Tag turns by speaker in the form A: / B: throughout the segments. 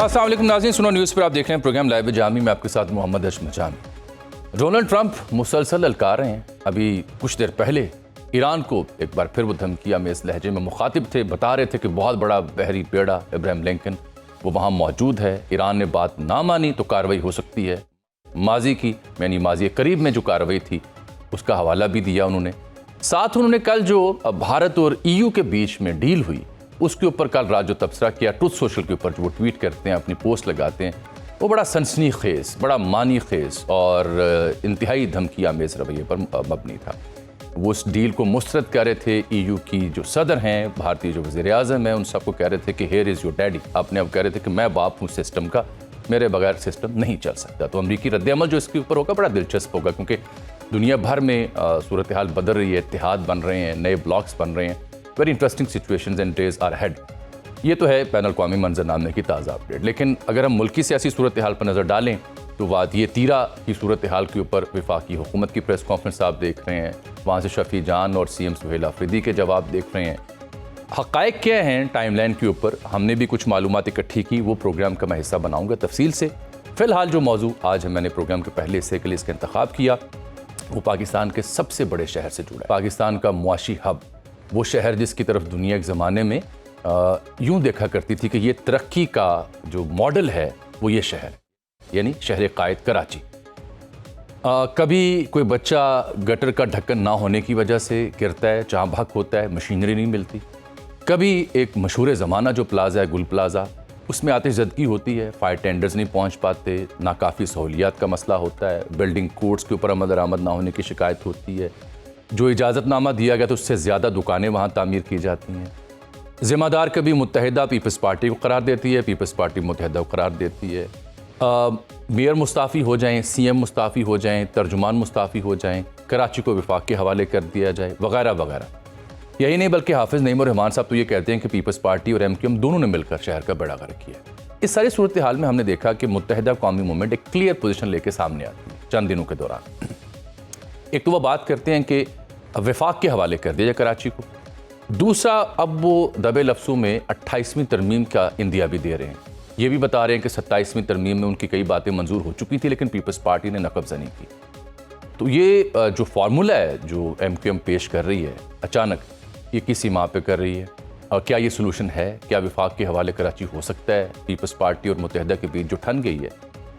A: अस्सलाम वालेकुम नाज़रीन, सुनो न्यूज़ पर आप देख रहे हैं प्रोग्राम लाइव जामी में आपके साथ मोहम्मद अशमत जामी। डोनाल्ड ट्रंप मुसलसल ललकार रहे हैं। अभी कुछ देर पहले ईरान को एक बार फिर वो धमकियाँ में इस लहजे में मुखातिब थे, बता रहे थे कि बहुत बड़ा बहरी बेड़ा अब्राहम लिंकन वो वहाँ मौजूद है। ईरान ने बात ना मानी तो कार्रवाई हो सकती है। माजी की यानी माजी करीब में जो कार्रवाई थी उसका हवाला भी दिया उन्होंने। साथ उन्होंने कल जो भारत और EU के बीच में डील हुई उसके ऊपर कल रात जो तबसरा किया ट्रुथ सोशल के ऊपर, जो वो ट्वीट करते हैं, अपनी पोस्ट लगाते हैं, वो बड़ा सनसनी खेज, बड़ा मानी खेज और इंतहाई धमकी आमेज रवैये पर मबनी था। वो उस डील को मुस्तरद कर रहे थे। EU की जो सदर हैं, भारतीय जो वज़ीर आज़म हैं, उन सबको कह रहे थे कि हेयर इज़ योर डैडी। अपने अब कह रहे थे कि मैं बाप हूँ सिस्टम का, मेरे बगैर सिस्टम नहीं चल सकता। तो अमरीकी रद्द-ए-अमल जो इसके ऊपर होगा बड़ा दिलचस्प होगा, क्योंकि दुनिया भर में सूरत हाल बदल रही है, इत्तेहाद बन रहे हैं, नए ब्लॉक्स बन रहे हैं। Very interesting situations and days are ahead. ये तो है बैनुल अक़वामी मंजरनामे की ताज़ा अपडेट। लेकिन अगर हम मुल्की सियासी सूरत हाल पर नज़र डालें तो वादिये तीरा की सूरत हाल के ऊपर वफाकी हुकूमत की प्रेस कॉन्फ्रेंस आप देख रहे हैं, वहाँ से शफी जान और CM सुहेल आफरीदी के जवाब देख रहे हैं। हक़ाइक़ क्या हैं टाइमलाइन के ऊपर, हमने भी कुछ मालूमात इकट्ठी की, वो प्रोग्राम का मैं हिस्सा बनाऊँगा तफसील से। फ़िलहाल जो मौजू आज मैंने प्रोग्राम के पहले हिस्से के लिए इसका इंतखाब किया वो पाकिस्तान के सबसे बड़े शहर से जुड़ा है। पाकिस्तान का मुआशी हब, वो शहर जिसकी तरफ दुनिया एक ज़माने में यूँ देखा करती थी कि ये तरक्की का जो मॉडल है वो ये शहर, यानी शहर कायद कराची। कभी कोई बच्चा गटर का ढक्कन ना होने की वजह से गिरता है, चाँभाक होता है, मशीनरी नहीं मिलती। कभी एक मशहूर ज़माना जो प्लाज़ा है, गुल प्लाज़ा, उसमें आतिशज़दगी होती है, फायर टेंडर्स नहीं पहुंच पाते, नाकाफ़ी सहूलियात का मसला होता है, बिल्डिंग कोड्स के ऊपर अमल दरामद ना होने की शिकायत होती है, जो इजाज़तनामा दिया गया तो उससे ज़्यादा दुकानें वहाँ तामीर की जाती हैं। ज़िम्मेदार कभी मुत्तहिदा पीपल्स पार्टी को करार देती है, पीपल्स पार्टी मुत्तहिदा को करार देती है। मेयर मुस्ताफ़ी हो जाएं, CM मुस्ताफ़ी हो जाएं, तर्जुमान मुस्ताफ़ी हो जाएं, कराची को वफाक के हवाले कर दिया जाए, वगैरह वगैरह। यही नहीं बल्कि हाफिज़ नईम और रहमान साहब तो ये कहते हैं कि पीपल्स पार्टी और MQM दोनों ने मिलकर शहर का बेड़ा गर्क किया। इस सारी सूरत हाल में हमने देखा कि मुत्तहिदा कौमी मूवमेंट एक क्लियर पोजीशन लेके सामने आती है चंद दिनों के दौरान। एक तो वह बात करते हैं कि वफाक के हवाले कर दिया जाए कराची को, दूसरा अब वो दबे लफ्ज़ों में 28वीं तरमीम का इंदिया भी दे रहे हैं। ये भी बता रहे हैं कि 27वीं तरमीम में उनकी कई बातें मंजूर हो चुकी थी लेकिन पीपल्स पार्टी ने नकब्ज़ा नहीं की। तो ये जो फार्मूला है जो MQM पेश कर रही है, अचानक ये किसी माह पे कर रही है, और क्या ये सोल्यूशन है? क्या वफाक के हवाले कराची हो सकता है? पीपल्स पार्टी और मुत्तहिदा के बीच जो ठन गई है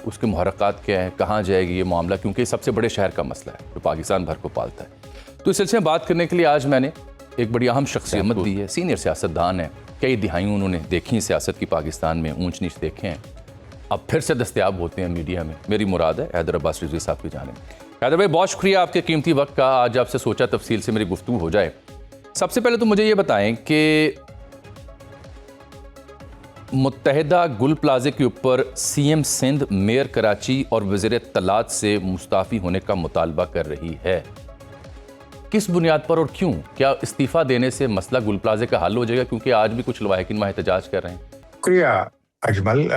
A: उसके मुहर्रकात क्या हैं, कहाँ जाएगी ये मामला, क्योंकि ये सबसे बड़े शहर का मसला है जो पाकिस्तान भर को पालता है। तो इस सिलसिले में बात करने के लिए आज मैंने एक बड़ी अहम शख्सियत दी है, सीनियर सियासतदान है, कई दिहाइयों उन्होंने देखी सियासत की, पाकिस्तान में ऊंच नीच देखे हैं, अब फिर से दस्तयाब होते हैं मीडिया में। मेरी मुराद है हैदर अब्बास रिजवी साहब की जानिब। हैदर भाई बहुत शुक्रिया आपके कीमती वक्त का, आज आपसे सोचा तफसील से मेरी गुफ्तगू हो जाए। सबसे पहले तो मुझे ये बताएं कि मुत्तहिदा गुल प्लाजे के ऊपर CM सिंध, मेयर कराची और वज़ीर इत्तलात से मुस्ताफ़ी होने का मुतालबा कर रही है। किस बुनियाद पर और क्यों? क्या इस्तीफ़ा देने से मसला गुल प्लाजे का हल हो जाएगा? क्योंकि आज भी कुछ लवाहिकीन वहाँ एहतजाज कर रहे हैं।
B: शुक्रिया अजमल,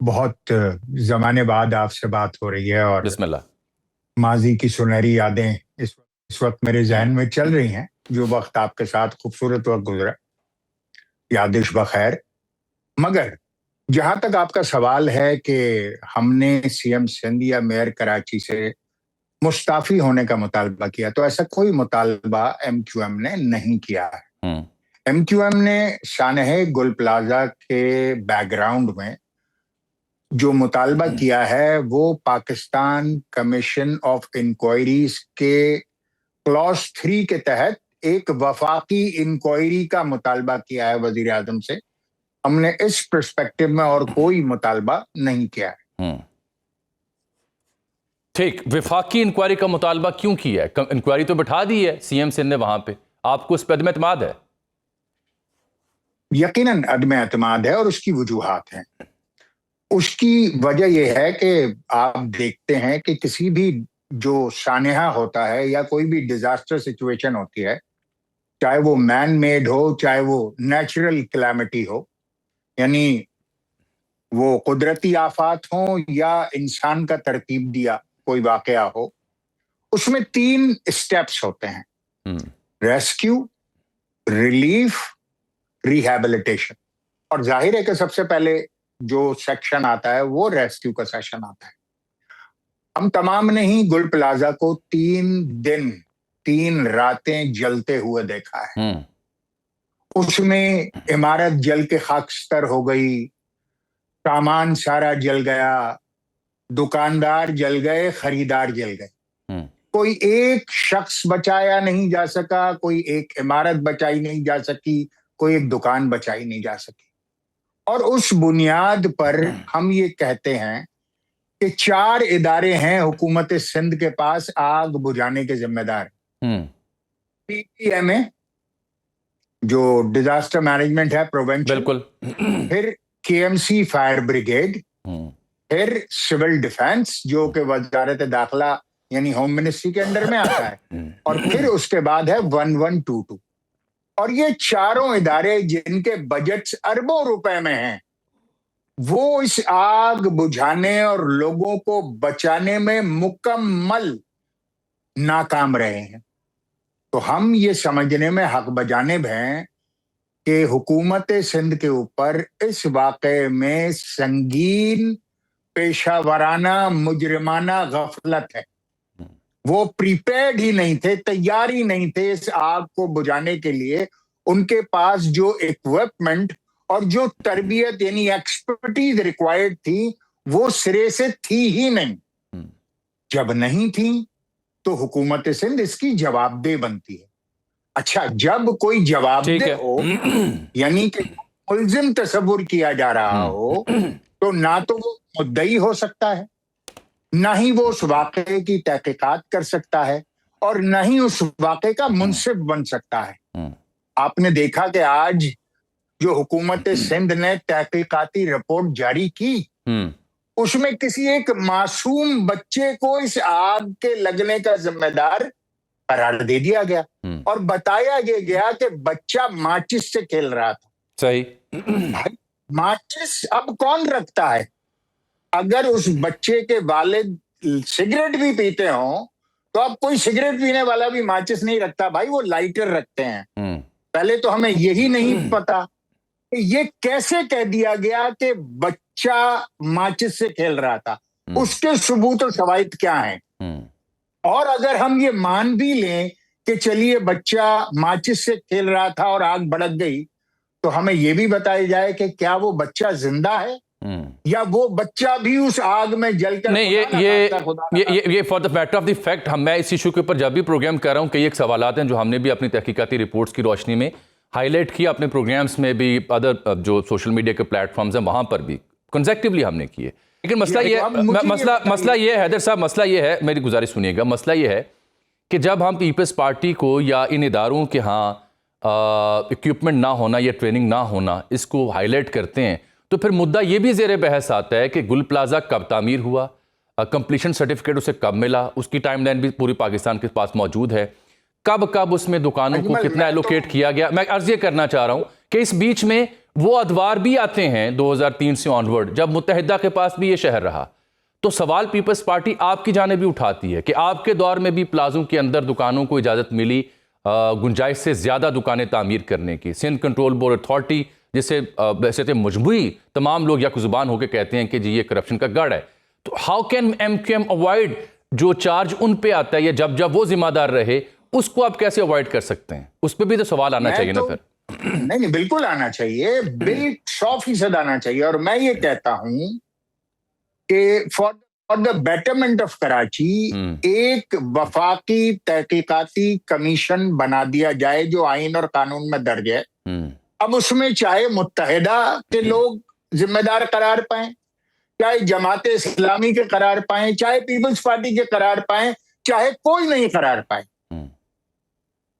B: बहुत ज़माने बाद आपसे बात हो रही है और
A: बिस्मिल्लाह।
B: माजी की सुनहरी यादें इस वक्त मेरे जहन में चल रही हैं। जो वक्त आपके साथ खूबसूरत वक्त गुजरा, यादिश बखैर। मगर जहां तक आपका सवाल है कि हमने CM सिंध या मेयर कराची से मुस्ताफी होने का मुतालबा किया, तो ऐसा कोई मुतालबा MQM ने नहीं किया है। MQM ने शानहे गुल प्लाजा के बैकग्राउंड में जो मुतालबा किया है वो पाकिस्तान कमीशन ऑफ इंक्वायरीज के क्लॉज 3 के तहत एक वफाकी इंक्वायरी का मुतालबा किया है वजीर आजम से। हमने इस पर्सपेक्टिव में और कोई मुतालबा नहीं किया है।
A: ठीक, वफाकी इंक्वायरी का मुतालबा क्यों किया है? इंक्वायरी तो बिठा दी है CM सिंध ने वहां पे, आपको उस पर अदम एतमाद है?
B: यकीनन अदम एतमाद है और उसकी वजूहात हैं। उसकी वजह यह है कि आप देखते हैं कि किसी भी जो सानेहा होता है या कोई भी डिजास्टर सिचुएशन होती है, चाहे वो मैन मेड हो चाहे वो नेचुरल कैलामिटी हो, यानी वो कुदरती आफात हो या इंसान का तरतीब दिया कोई वाकया हो, उसमें 3 स्टेप्स होते हैं: रेस्क्यू, रिलीफ, रिहैबिलिटेशन। और जाहिर है कि सबसे पहले जो सेक्शन आता है वो रेस्क्यू का सेक्शन आता है। हम तमाम ने ही गुल प्लाजा को 3 दिन 3 रातें जलते हुए देखा है। उसमें इमारत जल के खाकस्तर हो गई, सामान सारा जल गया, दुकानदार जल गए, खरीदार जल गए। कोई एक शख्स बचाया नहीं जा सका, कोई एक इमारत बचाई नहीं जा सकी, कोई एक दुकान बचाई नहीं जा सकी। और उस बुनियाद पर हम ये कहते हैं कि 4 इदारे हैं हुकूमत सिंध के पास आग बुझाने के जिम्मेदार। PPMA जो डिजास्टर मैनेजमेंट है, प्रिवेंशन,
A: बिल्कुल,
B: फिर KMC फायर ब्रिगेड, फिर सिविल डिफेंस जो कि वजारत दाखिला यानी होम मिनिस्ट्री के अंडर में आता है, और फिर उसके बाद है 1122। और ये चारों इदारे जिनके बजट्स अरबों रुपए में हैं, वो इस आग बुझाने और लोगों को बचाने में मुकम्मल नाकाम रहे हैं। तो हम ये समझने में हक बजानिब हैं कि हुकूमत सिंध के ऊपर इस वाक़े में संगीन पेशावराना मुजरिमाना गफलत है। वो प्रीपेयर्ड ही नहीं थे, तैयार ही नहीं थे इस आग को बुझाने के लिए। उनके पास जो इक्विपमेंट और जो तरबियत यानी एक्सपर्टीज रिक्वायर्ड थी वो सिरे से थी ही नहीं। जब नहीं थी तो हुकूमत सिंध इसकी जवाबदेह बनती है। अच्छा, जब कोई जवाबदेह हो यानी कि मुल्जिम तस्वुर किया जा रहा हो, तो ना तो वो मुद्दई हो सकता है, ना ही वो उस वाक़े की तहकीकात कर सकता है, और ना ही उस वाक़े का मुंसिफ बन सकता है। आपने देखा कि आज जो हुकूमत सिंध ने तहकीकाती रिपोर्ट जारी की, उसमें किसी एक मासूम बच्चे को इस आग के लगने का जिम्मेदार करार दे दिया गया और बताया गया कि बच्चा माचिस से खेल रहा था।
A: सही।
B: भाई, माचिस अब कौन रखता है? अगर उस बच्चे के वालिद सिगरेट भी पीते हो तो अब कोई सिगरेट पीने वाला भी माचिस नहीं रखता भाई, वो लाइटर रखते हैं। पहले तो हमें यही नहीं पता कि ये कैसे कह दिया गया कि बच्चा माचिस से खेल रहा था, उसके सबूत और शवाहिद क्या हैं? और अगर हम ये मान भी लें कि चलिए बच्चा माचिस से खेल रहा था और आग भड़क गई, तो हमें यह भी बताया जाए कि क्या वो बच्चा जिंदा है या वो बच्चा भी उस आग में जलकर
A: नहीं। ये for the matter of the fact मैं इस इशू के ऊपर जब भी प्रोग्राम कर रहा हूँ, कई एक सवालात हैं जो हमने भी अपनी तहकीकाती रिपोर्ट्स की रोशनी में हाईलाइट किया, अपने प्रोग्राम्स में भी, अदर जो सोशल मीडिया के प्लेटफॉर्म्स हैं वहाँ पर भी कंसेक्टिवली हमने किए। लेकिन मसला ये है हैदर साहब, मसला ये है, मेरी गुजारिश सुनिएगा, मसला ये है कि जब हम पीपल्स पार्टी को या इन इदारों के यहाँ इक्विपमेंट ना होना या ट्रेनिंग ना होना इसको हाईलाइट करते हैं, तो फिर मुद्दा ये भी ज़ेरे बहस आता है कि गुल प्लाजा कब तामीर हुआ, कंप्लीशन सर्टिफिकेट उसे कब मिला, उसकी टाइमलाइन भी पूरी पाकिस्तान के पास मौजूद है, कब उसमें दुकानों को कितना एलोकेट किया गया। मैं अर्ज ये करना चाह रहा हूँ कि इस बीच में वो अदवार भी आते हैं 2003 से ऑनवर्ड, जब मुत्तहिदा के पास भी ये शहर रहा। तो सवाल पीपल्स पार्टी आपकी जाने भी उठाती है कि आपके दौर में भी प्लाजों के अंदर दुकानों को इजाज़त मिली गुंजाइश से ज़्यादा दुकानें तामीर करने की। सिंध कंट्रोल बोर्ड अथॉरिटी जिसे वैसे तो मजबूरी तमाम लोग यकजुबान होकर कहते हैं कि जी ये करप्शन का गढ़ है, तो हाउ कैन MQM अवॉइड जो चार्ज उन पे आता है या जब वो जिम्मेदार रहे, उसको आप कैसे अवॉइड कर सकते हैं? उस पर भी तो सवाल आना चाहिए ना फिर।
B: नहीं, बिल्कुल आना चाहिए, 100% आना चाहिए। और मैं ये कहता हूं कि for the betterment of Karachi एक वफाकी तहकीकाती कमीशन बना दिया जाए जो आइन और कानून में दर्ज है। अब उसमें चाहे मुत्तहिदा के लोग जिम्मेदार करार पाएं, चाहे जमात इस्लामी के करार पाएं, चाहे पीपल्स पार्टी के करार पाएं, चाहे कोई नहीं करार पाए,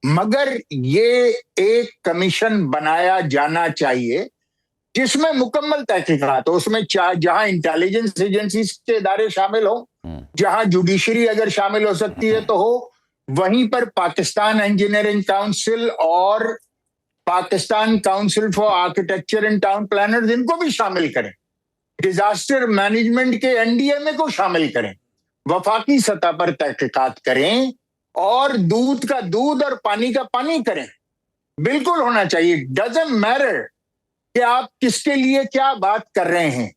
B: मगर ये एक कमीशन बनाया जाना चाहिए जिसमें मुकम्मल तहकीकात हो। उसमें जहां इंटेलिजेंस एजेंसीज के इदारे शामिल हो, जहां जुडिशरी अगर शामिल हो सकती है तो हो, वहीं पर पाकिस्तान इंजीनियरिंग काउंसिल और Pakistan council for architecture and town planners इनको भी शामिल करें, डिजास्टर मैनेजमेंट के NDMA को शामिल करें, वफाकी सतह पर तहकीकात करें और दूध का दूध और पानी का पानी करें। बिल्कुल होना चाहिए। डजंट मैटर कि आप किसके लिए क्या बात कर रहे हैं,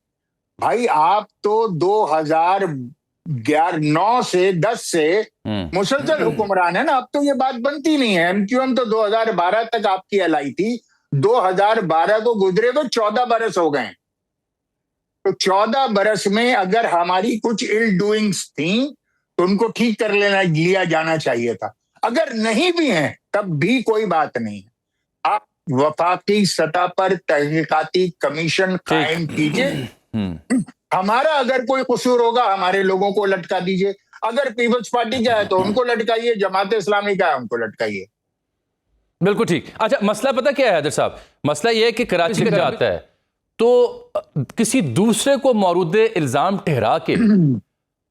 B: भाई आप तो 2009 से 10 से मुसलसल हुक्मरान है ना, अब तो ये बात बनती नहीं है। एमक्यूएम तो 2012 तक आपकी एलआई थी, 2012 को गुजरे हुए 14 बरस हो गए। तो 14 बरस में अगर हमारी कुछ इल डूइंग्स थी तो उनको ठीक कर लिया जाना चाहिए था। अगर नहीं भी है तब भी कोई बात नहीं है, आप वफाकी सतह पर तहकीकाती कमीशन कायम कीजिए। हमारा अगर कोई कसूर होगा हमारे लोगों को लटका दीजिए, अगर पीपल्स पार्टी का है तो उनको लटकाइए, जमात इस्लामी का है उनको लटकाइए।
A: बिल्कुल ठीक। अच्छा, मसला पता क्या है हैदर साहब? मसला यह है कि कराची का जाता है तो किसी दूसरे को मौरूदे इल्जाम ठहरा के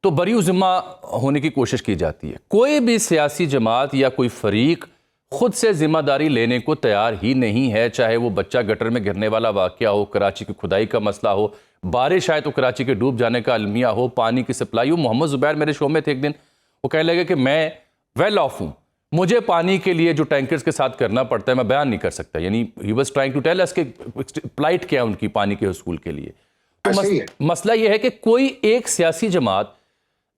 A: तो बरी जिम्मा होने की कोशिश की जाती है। कोई भी सियासी जमात या कोई फरीक खुद से जिम्मेदारी लेने को तैयार ही नहीं है, चाहे वो बच्चा गटर में गिरने वाला वाकया हो, कराची की खुदाई का मसला हो, बारिश आए तो कराची के डूब जाने का अलमिया हो, पानी की सप्लाई हो। मोहम्मद जुबैर मेरे शो में थे एक दिन, वो कहने लगे कि मैं वेल ऑफ हूँ, मुझे पानी के लिए जो टैंकर्स के साथ करना पड़ता है मैं बयान नहीं कर सकता। यानी he was trying to tell us कि प्लाइट क्या है उनकी पानी के हुसूल के लिए। तो मसला यह है कि कोई एक सियासी जमात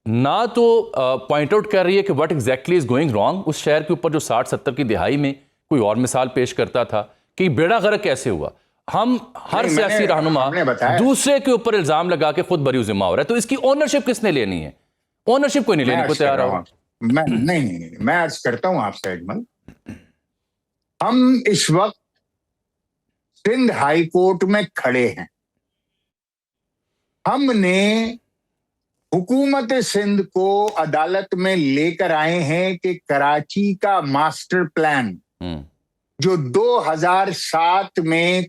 A: ना तो पॉइंट आउट कर रही है कि what exactly is going wrong उस शहर के ऊपर जो 60-70 की दिहाई में कोई और मिसाल पेश करता था कि बेड़ा गर्क कैसे हुआ। हम हर सियासी रहनुमा दूसरे के ऊपर इल्जाम लगा के खुद बरी जिम्मा हो रहा है, तो इसकी ओनरशिप किसने लेनी है? ओनरशिप कोई नहीं लेने को तैयार हो।
B: मैं अर्ज करता हूं आपसे अजमल, हम इस वक्त सिंध हाई कोर्ट में खड़े हैं। हमने हुकूमत सिंध को अदालत में लेकर आए हैं कि कराची का मास्टर प्लान जो 2007 में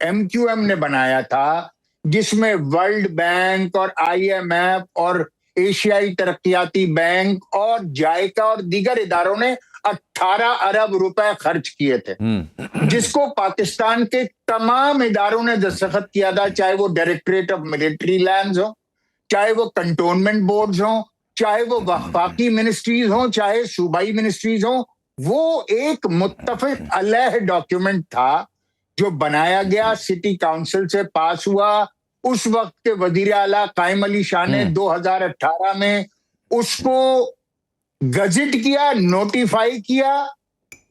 B: एमक्यूएम ने बनाया था, जिसमें वर्ल्ड बैंक और आईएमएफ और एशियाई तरक्याती बैंक और जायका और दीगर इदारों ने 18 अरब रुपए खर्च किए थे, जिसको पाकिस्तान के तमाम इदारों ने दस्तखत किया था, चाहे वो डायरेक्टरेट ऑफ मिलिट्री लैंड्स हो, चाहे वो कंटोनमेंट बोर्ड्स हो, चाहे वो वफाकी मिनिस्ट्रीज हो, चाहे सूबाई मिनिस्ट्रीज हो। वो एक मुत्तफिक अलह डॉक्यूमेंट था जो बनाया गया, सिटी काउंसिल से पास हुआ। उस वक्त के वजीर आला कायम अली शाह ने 2018 में उसको गजेट किया, नोटिफाई किया,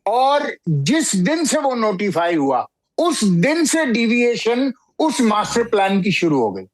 B: और जिस दिन से वो नोटिफाई हुआ उस दिन से डिविएशन उस मास्टर प्लान की शुरू हो गई।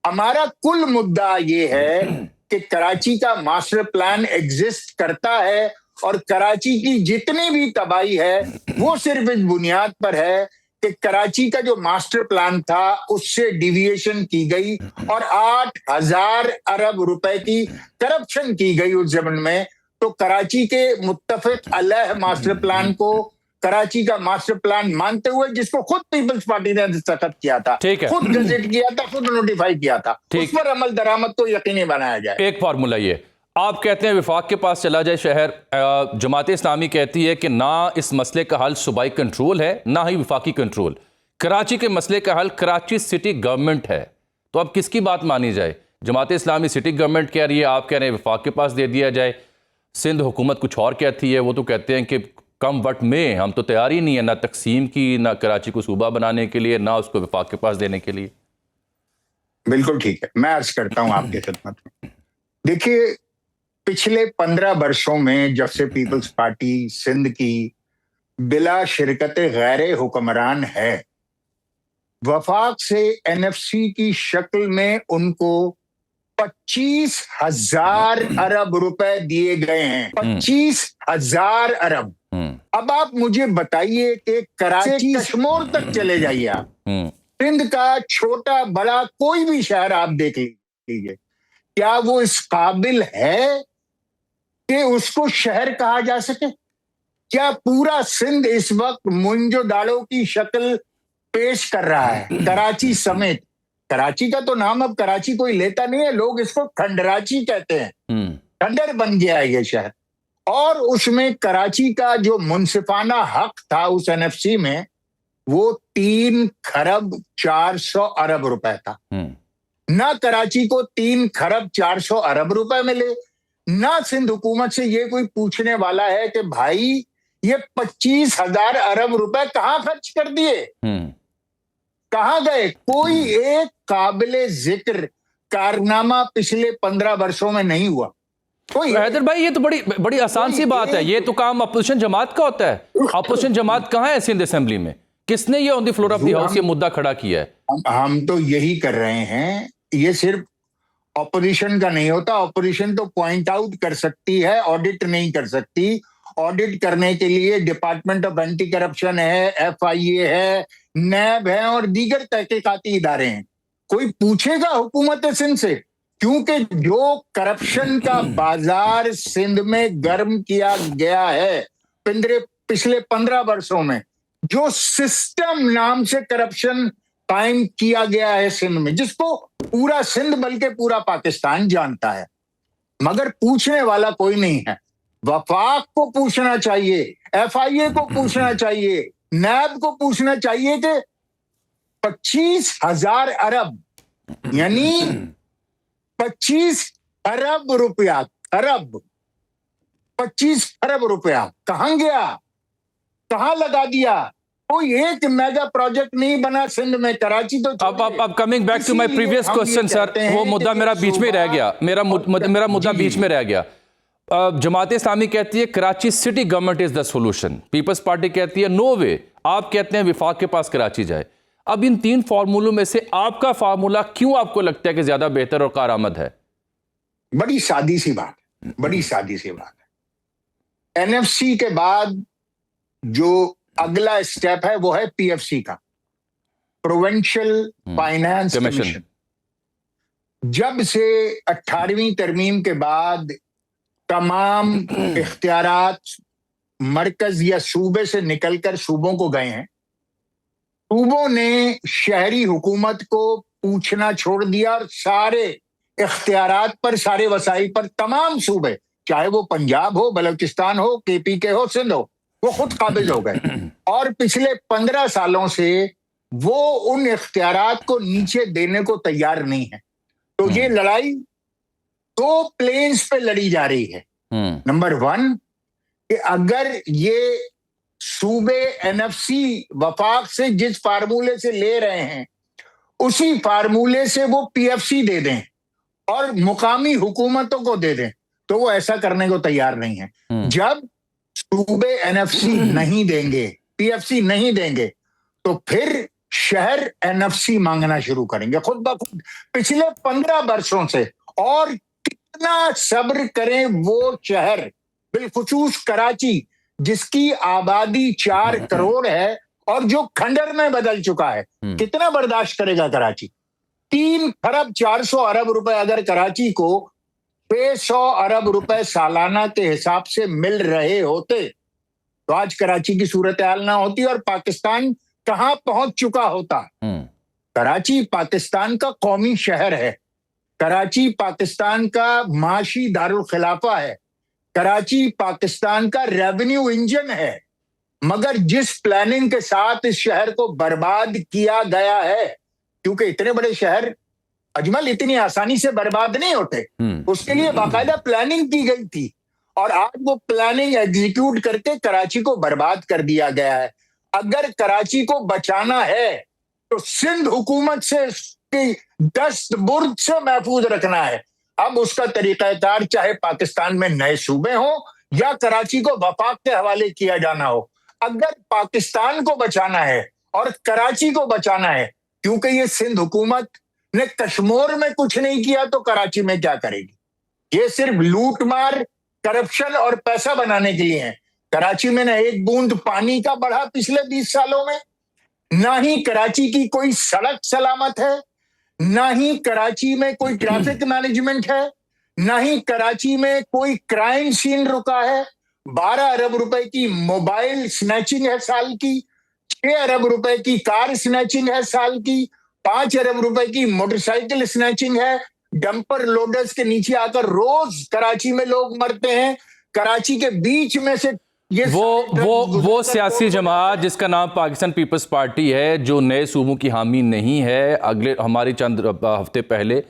B: हमारा कुल मुद्दा ये है कि कराची का मास्टर प्लान एग्जिस्ट करता है और कराची की जितनी भी तबाही है वो सिर्फ इस बुनियाद पर है कि कराची का जो मास्टर प्लान था उससे डिविएशन की गई और 8,000 अरब रुपए की करप्शन की गई उस जमाने में। तो कराची के मुत्तफिक अलह मास्टर प्लान को कराची का मास्टर प्लान मानते हुए, जिसको खुद पीपल्स पार्टी ने दस्तखत किया था, खुद गजेट किया था, खुद नोटिफाई किया था, उस पर अमल दरामद तो यकीनी बनाया जाए।
A: एक फार्मूला ये आप कहते हैं विफाक के पास चला जाए शहर, जमात इस्लामी कहती है कि ना इस मसले का हल सूबाई कंट्रोल है ना ही विफाकी कंट्रोल। कराची के मसले का हल कराची सिटी गवर्नमेंट है, तो अब किसकी बात मानी जाए? जमात इस्लामी सिटी गवर्नमेंट कह रही है, आप कह रहे हैं विफाक के पास दे दिया जाए। सिंध हुकूमत कुछ और कहती है, वो तो कहते हैं कि कम वट में हम तो तैयार ही नहीं है ना तकसीम की, ना कराची को सूबा बनाने के लिए, ना उसको विफाक के पास देने के लिए।
B: बिल्कुल ठीक है, मैं अर्ज करता हूं आपकी खिदमत में। देखिए, पिछले 15 वर्षों में जब से पीपल्स पार्टी सिंध की बिला शिरकत गैर हुक्मरान है, वफाक से एनएफसी की शक्ल में उनको 25,000 अरब रुपए दिए गए हैं। 25,000 अरब। अब आप मुझे बताइए कि कराची कश्मीर तक चले जाइए, आप सिंध का छोटा बड़ा कोई भी शहर आप देख लीजिए, क्या वो इस काबिल है कि उसको शहर कहा जा सके? क्या पूरा सिंध इस वक्त मुंजो-दाड़ो की शक्ल पेश कर रहा है, कराची समेत? कराची का तो नाम अब कराची कोई लेता नहीं है, लोग इसको खंडराची कहते हैं। खंडर बन गया है ये शहर। और उसमें कराची का जो मुनसिफाना हक था उस एनएफसी में, वो 3 खरब 400 अरब रुपए था। ना कराची को 3 खरब 400 अरब रुपए मिले, ना सिंध हुकूमत से ये कोई पूछने वाला है कि भाई ये 25,000 अरब रुपए कहां खर्च कर दिए। कहां गए? कोई एक काबिले जिक्र कारनामा पिछले 15 वर्षों में नहीं हुआ। कोई
A: हैदर भाई, ये तो बड़ी बड़ी आसान सी बात है। ये तो काम अपोजिशन जमात का होता है। अपोजिशन जमात कहां है सिंध असेंबली में? किसने ये on the floor of the house ये मुद्दा खड़ा किया है?
B: हम तो यही कर रहे हैं। ये सिर्फ ऑपोजिशन का नहीं होता। ऑपोजिशन तो पॉइंट आउट कर सकती है, ऑडिट नहीं कर सकती। ऑडिट करने के लिए डिपार्टमेंट ऑफ एंटी करप्शन है, FIA है, नैब है और दीगर तहकीकाती इदारे हैं। कोई पूछेगा हुकूमत सिंध से? क्योंकि जो करप्शन का बाजार सिंध में गर्म किया गया है पिछले 15 वर्षों में, जो सिस्टम नाम से करप्शन कायम किया गया है सिंध में, जिसको पूरा सिंध बल्कि पूरा पाकिस्तान जानता है, मगर पूछने वाला कोई नहीं है। वफाक को पूछना चाहिए, FIA को पूछना चाहिए, नैब को पूछना चाहिए कि 25,000 अरब यानी 25 अरब रुपया, 25 अरब रुपया कहां गया, कहां लगा दिया? कोई एक मेगा प्रोजेक्ट नहीं बना सिंध में। कराची तो
A: अब coming back to my previous question sir, वो मुद्दा मेरा बीच में रह गया। मेरा मुद्दा बीच में रह गया। जमात इस्लामी कहती है Karachi city government is the solution, people's party कहती है नो वे, आप कहते हैं विफाक के पास कराची जाए। अब इन तीन फार्मूलों में से आपका फार्मूला क्यों आपको लगता है कि ज्यादा बेहतर और कारआमद है?
B: बड़ी सादी सी बात है। NFC के बाद जो अगला स्टेप है वो है PFC का, प्रोविंशियल फाइनेंस कमीशन। जब से 18वीं तरमीम के बाद तमाम इख्तियारात मरकज या सूबे से निकलकर सूबों को गए हैं, सूबों ने शहरी हुकूमत को पूछना छोड़ दिया और सारे इख्तियारात पर, सारे वसाइल पर तमाम सूबे, चाहे वो पंजाब हो, बलूचिस्तान हो, KP के हो, सिंध हो, वो खुद काबिज हो गए। और पिछले 15 सालों से वो उन इख्तियारात को नीचे देने को तैयार नहीं है। तो ये लड़ाई 2 प्लेन्स पे लड़ी जा रही है। नंबर 1 कि अगर ये सूबे NFC वफाक से जिस फार्मूले से ले रहे हैं उसी फार्मूले से वो PFC दे दें और मुकामी हुकूमतों को दे दें, तो वो ऐसा करने को तैयार नहीं है। जब सूबे NFC नहीं देंगे, PFC नहीं देंगे, तो फिर शहर NFC मांगना शुरू करेंगे खुद ब खुद। पिछले 15 वर्षों से, और कितना सब्र करें वो शहर, बिलखुसूस कराची जिसकी आबादी 4 करोड़ है और जो खंडर में बदल चुका है, कितना बर्दाश्त करेगा कराची? 3 खरब 400 अरब रुपए अगर कराची को 600 अरब रुपए सालाना के हिसाब से मिल रहे होते तो आज कराची की सूरत हाल ना होती और पाकिस्तान कहां पहुंच चुका होता। कराची पाकिस्तान का कौमी शहर है, कराची पाकिस्तान का माशी दारुल खिलाफा है, कराची पाकिस्तान का रेवेन्यू इंजन है, मगर जिस प्लानिंग के साथ इस शहर को बर्बाद किया गया है, क्योंकि इतने बड़े शहर अजमल इतनी आसानी से बर्बाद नहीं होते, उसके लिए बाकायदा प्लानिंग की गई थी और आज वो प्लानिंग एग्जीक्यूट करके कराची को बर्बाद कर दिया गया है। अगर कराची को बचाना है तो सिंध हुकूमत से दस्त बुर्द से महफूज रखना है। अब उसका तरीकाकार चाहे पाकिस्तान में नए सूबे हो या कराची को वफाक के हवाले किया जाना हो, अगर पाकिस्तान को बचाना है और कराची को बचाना है, क्योंकि ये सिंध हुकूमत ने कश्मीर में कुछ नहीं किया तो कराची में क्या करेगी? ये सिर्फ लूट मार, करप्शन और पैसा बनाने के लिए है। कराची में ना एक बूंद पानी का बढ़ा पिछले 20 सालों में, ना ही कराची की कोई सड़क सलामत है, ना ही कराची में कोई ट्रैफिक मैनेजमेंट है, ना ही कराची में कोई क्राइम सीन रुका है। 12 अरब रुपए की मोबाइल स्नैचिंग है साल की, 6 अरब रुपए की कार स्नैचिंग है साल की, 5 अरब रुपए की मोटरसाइकिल स्नैचिंग है। डंपर लोडर्स के नीचे आकर रोज कराची में लोग मरते हैं। कराची के बीच में से ये
A: वो सियासी जमात जिसका नाम पाकिस्तान पीपल्स पार्टी है, जो नए सूबों की हामी नहीं है। अगले हमारी चंद हफ्ते पहले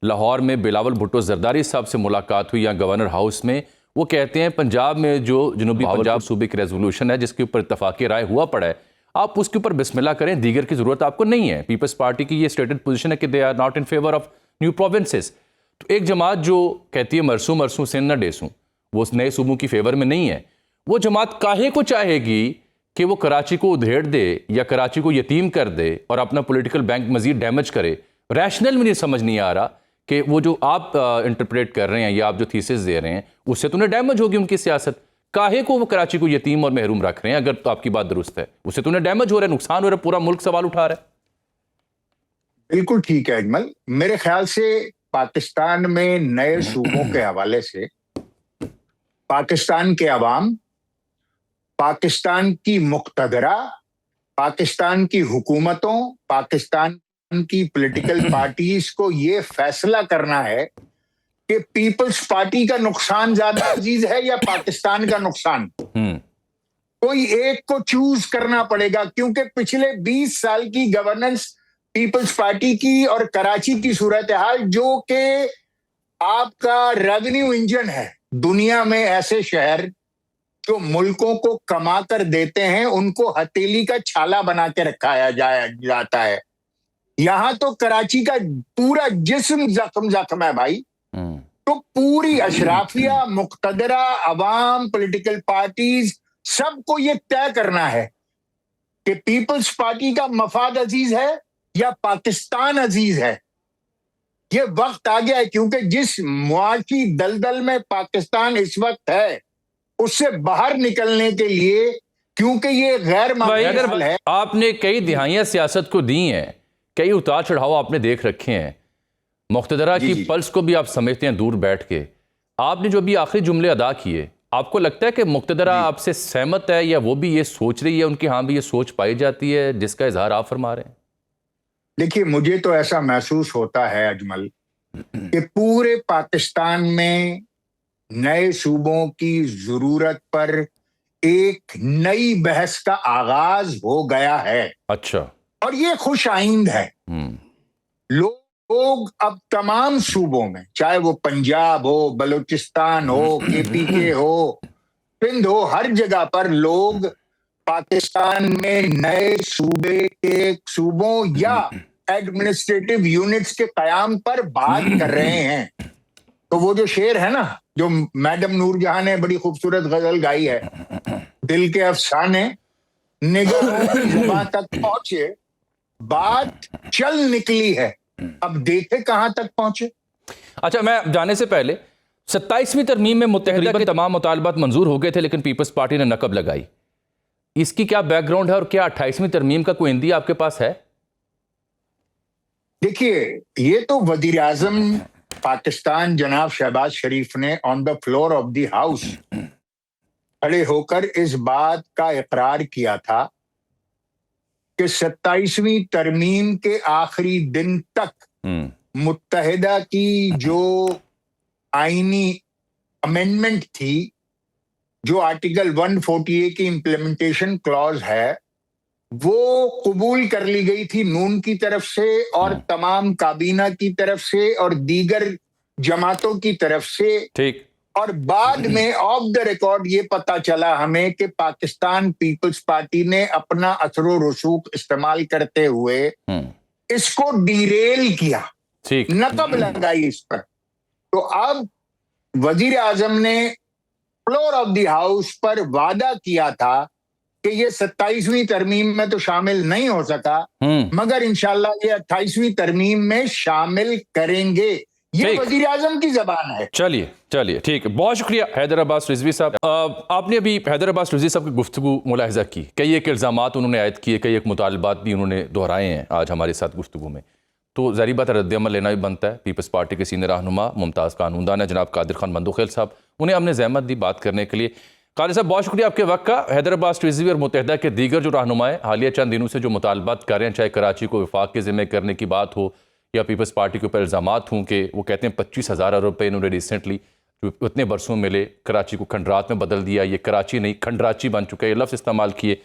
A: लाहौर में बिलावल भुट्टो जरदारी साहब से मुलाकात हुई, यहाँ गवर्नर हाउस में। वो कहते हैं पंजाब में जो जनूबी पंजाब सूबे की रेजोल्यूशन है जिसके ऊपर इत्तफाक़ी राय हुआ पड़ा है, आप उसके ऊपर बिस्मिल्लाह करें, दीगर की ज़रूरत आपको नहीं है। पीपल्स पार्टी की ये स्टेटेड पोजीशन है कि they are not in favour of new provinces. तो एक जमात जो कहती है मरसू मरसू सिंध न डेसू, वो उस नए सूबों की फेवर में नहीं है। वो जमात काहे को चाहेगी कि वो कराची को उधेड़ दे या कराची को यतीम कर दे और अपना पॉलिटिकल बैंक मजीद डैमेज करे? रैशनल मुझे समझ नहीं आ रहा कि वो जो आप इंटरप्रेट कर रहे हैं या आप जो थीसिस दे रहे हैं उससे तो उन्हें डैमेज होगी उनकी सियासत। काहे को वो कराची को यतीम और महरूम रख रहे हैं? अगर तो आपकी बात दुरुस्त है, उससे तो उन्हें डैमेज हो रहा है, नुकसान हो रहा है, पूरा मुल्क सवाल उठा रहा है।
B: बिल्कुल ठीक है अजमल। मेरे ख्याल से पाकिस्तान में नए सूबों के हवाले से पाकिस्तान के अवाम, पाकिस्तान की मुक्तदरा, पाकिस्तान की हुकूमतों, पाकिस्तान की पॉलिटिकल पार्टीज को ये फैसला करना है कि पीपल्स पार्टी का नुकसान ज्यादा अजीज है या पाकिस्तान का नुकसान। कोई एक को चूज करना पड़ेगा, क्योंकि पिछले 20 साल की गवर्नेंस पीपल्स पार्टी की और कराची की सूरत हाल, जो कि आपका रेवेन्यू इंजन है। दुनिया में ऐसे शहर जो मुल्कों को कमा कर देते हैं उनको हथेली का छाला बना के रखाया जाता है। यहां तो कराची का पूरा जिस्म जख्म है भाई। तो पूरी अशराफिया, मुक्तदरा, अवाम, पॉलिटिकल पार्टीज, सबको ये तय करना है कि पीपल्स पार्टी का मफाद अजीज है या पाकिस्तान अजीज है। ये वक्त आ गया है, क्योंकि जिस मुआशी दलदल में पाकिस्तान इस वक्त है उससे बाहर निकलने के लिए, क्योंकि ये गैर मामूली है।
A: आपने कई दिहाइयां सियासत को दी हैं, कई उतार चढ़ाव आपने देख रखे हैं, मुक्तदरा की पल्स को भी आप समझते हैं दूर बैठ के। आपने जो भी आखिरी जुमले अदा किए, आपको लगता है कि मुक्तदरा आपसे सहमत है या वो भी ये सोच रही है, उनके यहाँ भी ये सोच पाई जाती है जिसका इजहार आप फरमा रहे हैं?
B: देखिए, मुझे तो ऐसा महसूस होता है अजमल कि पूरे पाकिस्तान में नए सूबों की जरूरत पर एक नई बहस का आगाज हो गया है।
A: अच्छा।
B: और ये खुश आइंद है। लोग अब तमाम सूबों में, चाहे वो पंजाब हो, बलूचिस्तान हो, केपीके हो, सिंध हो, हर जगह पर लोग पाकिस्तान में नए सूबों या एडमिनिस्ट्रेटिव यूनिट्स के कयाम पर बात कर रहे हैं। तो वो जो शेर है ना, जो मैडम नूरजहां ने बड़ी खूबसूरत गजल गाई है, दिल के अफसाने निगाहों की जुबां तक पहुंचे, बात चल निकली है, अब देखे कहां तक पहुंचे।
A: अच्छा, मैं जाने से पहले 27वीं तरमीम में मुत्तहिदा के तमाम मुतालबात मंजूर हो गए थे, लेकिन पीपल्स पार्टी ने नकब लगाई। इसकी क्या बैकग्राउंड है और क्या 28वीं तरमीम का कोई इंदी आपके पास है?
B: देखिए, ये तो वजीर आजम पाकिस्तान जनाब शहबाज शरीफ ने on the floor of the house खड़े होकर इस बात का इकरार किया था कि 27वीं तरमीम के आखिरी दिन तक मुत्तहिदा की जो आईनी अमेंडमेंट थी, जो आर्टिकल 148 की इम्प्लीमेंटेशन क्लॉज है, वो कबूल कर ली गई थी नून की तरफ से और तमाम काबीना की तरफ से और दीगर जमातों की तरफ से।
A: ठीक।
B: और बाद में ऑफ द रिकॉर्ड ये पता चला हमें कि पाकिस्तान पीपल्स पार्टी ने अपना असरो रसूख इस्तेमाल करते हुए इसको डीरेल किया, नकब लगाई इस पर। तो अब वजीर आजम ने फ्लोर ऑफ द हाउस पर वादा किया था कि ये 27वीं तरमीम में तो शामिल नहीं हो सका, मगर इंशाल्लाह ये 28वीं तरमीम में शामिल करेंगे। ये वजीर आजम की जबान है।
A: चलिए ठीक है, बहुत शुक्रिया हैदर अब्बास रिजवी साहब। आपने अभी हैदर अब्बास रिजवी साहब की गुफ्तगू मुलाहिजा की, कई एक इल्ज़ामात उन्होंने आयद किए, कई एक मुतालबात भी उन्होंने दोहराए हैं आज हमारे साथ गुफ्तगू में। तो ज़ाहिर बात रद्द-ए-अमल लेना भी बनता है। पीपल्स पार्टी के सीनियर रहनुमा मुमताज़ कानूनदान है जनाब कादिर खान मंदोखेल साहब, उन्हें हमने ज़हमत दी बात करने के लिए। कादिर साहब, बहुत शुक्रिया आपके वक्त का। हैदर अब्बास रिजवी और मुत्तहिदा के दीगर जो रहनुमाएं हालिया चंद दिनों से जो मुतालबात कर रहे हैं, चाहे कराची को वफाक के ज़िम्मे करने की बात हो या पीपल्स पार्टी के ऊपर इल्ज़ामात हों कि वो कहते हैं 25,000 अरब रुपये इन्होंने रिसेंटली जो इतने बरसों मिले, कराची को खंडरात में बदल दिया, ये कराची नहीं खंडराची बन चुका है, ये लफ्ज़ इस्तेमाल किए।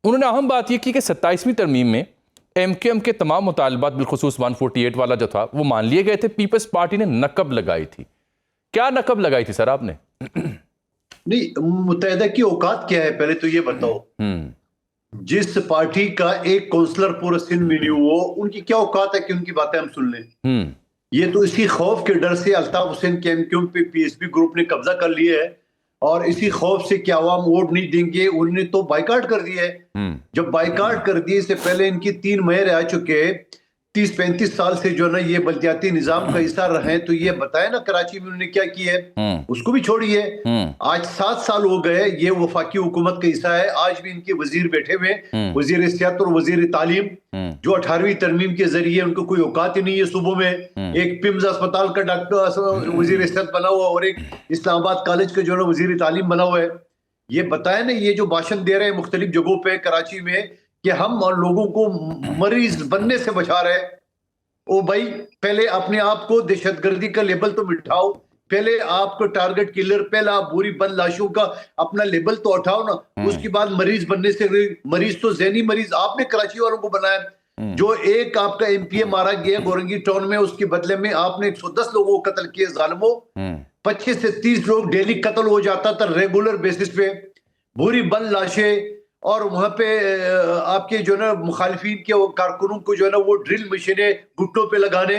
A: उन्होंने अहम बात ये की कि 27वीं तरमीम में MKM के तमाम मुतालबात बिलखुसूस 148 वाला जो था वो मान लिए गए थे, पीपल्स पार्टी ने नकब लगाई थी। क्या नकब लगाई थी सर आपने?
C: नहीं, मुत्तहिदा की औकात क्या है पहले तो ये बताओ। जिस पार्टी का एक काउंसलर पूरे सिंध में नहीं हो, उनकी क्या औकात है कि उनकी बातें हम सुन लें। ये तो इसी खौफ के डर से अल्ताफ हुसैन के एमक्यूएम पे पीएसपी ग्रुप ने कब्जा कर लिया है, और इसी खौफ से कि अवाम वोट नहीं देंगे, उन्होंने तो बाइकाट कर दिया है। जब बाइकाट कर दिए, इससे पहले इनकी 3 मेयर आ चुके हैं, 30-35 साल से जो ना ये बल्दियाती निजाम का हिस्सा रहे, तो ये बताए ना कराची में उन्होंने क्या किया है, उसको भी छोड़िए। आज 7 साल हो गए, ये वफाकी हुकूमत का हिस्सा है, आज भी इनके वजीर बैठे हुए, वजीर सेहत और वजीर तालीम, जो 18वीं तरमीम के जरिए उनको कोई औकात ही नहीं है सुबह में। एक पिम्स अस्पताल का डॉक्टर वजीर सेहत बना हुआ, और एक इस्लामाबाद कॉलेज का जो है वजीर तालीम बना हुआ है। ये बताए ना, ये जो भाषण दे रहे हैं मुख्तलिफ जगहों पे कराची में कि हम लोगों को मरीज बनने से बचा रहे हैं। ओ भाई, पहले अपने आप को दहशतगर्दी का लेबल तो मिटाओ, पहले आपको टारगेट किलर, पहले आप बुरी बंद लाशों का अपना लेबल तो उठाओ ना, उसके बाद मरीज बनने से। मरीज तो ज़हनी मरीज आपने कराची वालों को बनाया। जो एक आपका एमपीए मारा गया गोरंगी टाउन में, उसके बदले में आपने 110 लोगों को कत्ल किए जालिमों। 25 से 30 लोग डेली कत्ल हो जाता था रेगुलर बेसिस पे, बुरी बंद लाशें। और वहां पे आपके जो ना मुखालिफिन के वो कारकुनों को जो है ना वो ड्रिल मशीनें घुटनों पे लगाने,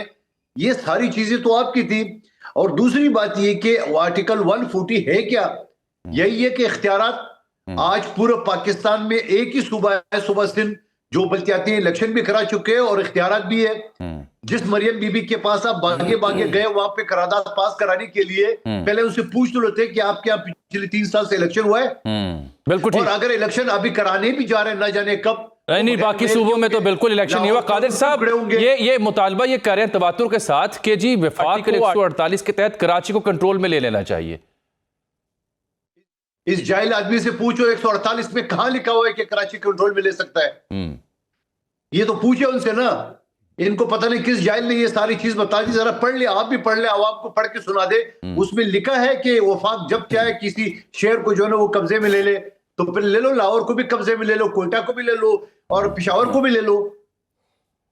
C: ये सारी चीजें तो आपकी थी। और दूसरी बात ये कि आर्टिकल 140 है क्या, यही है कि इख्तियारात। आज पूरे पाकिस्तान में एक ही सूबा है, सूबा सिंध, जो बल्दियाती इलेक्शन भी करा चुके हैं और इख्तियारात भी है। जिस मरियम बीबी के पास आप भागे भागे गए वहां पे करारदाद पास कराने के लिए, पहले उनसे पूछ तो लेते कि आपके यहाँ पिछले 3 साल से इलेक्शन हुआ है।
A: बिल्कुल।
C: और अगर इलेक्शन अभी कराने भी जा रहे हैं, ना जाने कब।
A: नहीं, बाकी सूबों में तो बिल्कुल इलेक्शन नहीं हुआ। कादिर साहब, ये मुतालबा ये कर रहे हैं तवातुर के साथ कि जी वफाक 148 के तहत कराची को कंट्रोल में ले लेना चाहिए।
C: इस जाहिल आदमी से पूछो 148 में कहां लिखा हुआ है कि कराची कंट्रोल में ले सकता है। ये तो पूछे उनसे ना, इनको पता नहीं किस जाहिल ने ये सारी चीज बता दी। जरा पढ़ ले, आप भी पढ़ ले, आवाम को पढ़ के सुना दे। उसमें लिखा है कि वफाक जब चाहे किसी शहर को जो है ना वो कब्जे में ले ले, तो फिर ले लो, लाहौर को भी कब्जे में ले लो, कोयटा को भी ले लो, और पेशावर को भी ले लो।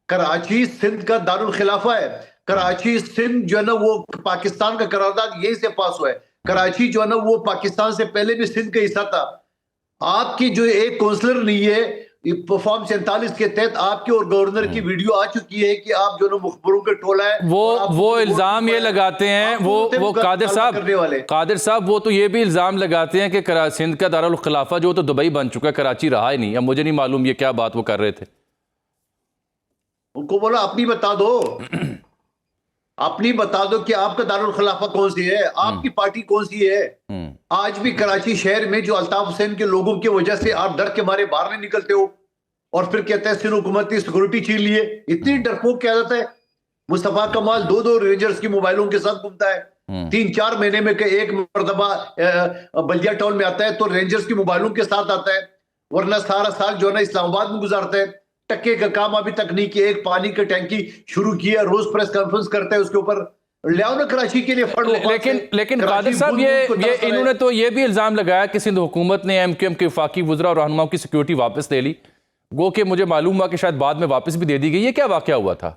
C: कराची सिंध का दारुल खिलाफा है। कराची सिंध जो है ना वो पाकिस्तान का करारदाद यही से पास हुआ है। कराची जो है ना वो पाकिस्तान से पहले भी सिंध का हिस्सा था। आपकी जो एक काउंसलर नहीं है, फॉर्म 47 के तहत आपके और गवर्नर की वीडियो आ चुकी है कि आप जो ना मुखबरों के टोला है,
A: वो इल्जाम ये लगाते हैं, वो कादिर साहब वो तो ये भी इल्जाम लगाते हैं कि सिंध का दारुल खिलाफा जो तो दुबई बन चुका है, कराची रहा ही नहीं। अब मुझे नहीं मालूम ये क्या बात वो कर रहे थे।
C: उनको बोला अपनी बता दो, अपनी बता दो कि आपका दारुल खिलाफा कौन सी है, आपकी पार्टी कौन सी है। आज भी कराची शहर में जो अल्ताफ हुसैन के लोगों की वजह से आप डर के मारे बाहर नहीं निकलते हो, और फिर कहते हैं सिंध हुकूमत की सिक्योरिटी छीन लिए। इतनी डरपोक क्या जाता है। मुस्तफा कमाल 2-2 रेंजर्स की मोबाइलों के साथ घूमता है। 3-4 महीने में एक मरतबा बल्दिया टाउन में आता है तो रेंजर्स की मोबाइलों के साथ आता है, वरना सारा साल जो है ना इस्लामाबाद में गुजारता है। टक्के का काम अभी तक नहीं किया। एक पानी की टैंकी शुरू किया, रोज प्रेस कॉन्फ्रेंस करता है उसके ऊपर। ले आओ ना कराची के लिए फंड।
A: लेकिन कादिर साहब ये इन्होंने तो ये भी इल्जाम लगाया कि सिंध हुकूमत ने एमक्यूएम के वफाकी वुज़रा और रहनुमाओं की सिक्योरिटी वापस ले ली। गो कि मुझे मालूम हुआ कि शायद बाद में वापस भी दे दी गई। ये क्या वाकया हुआ था?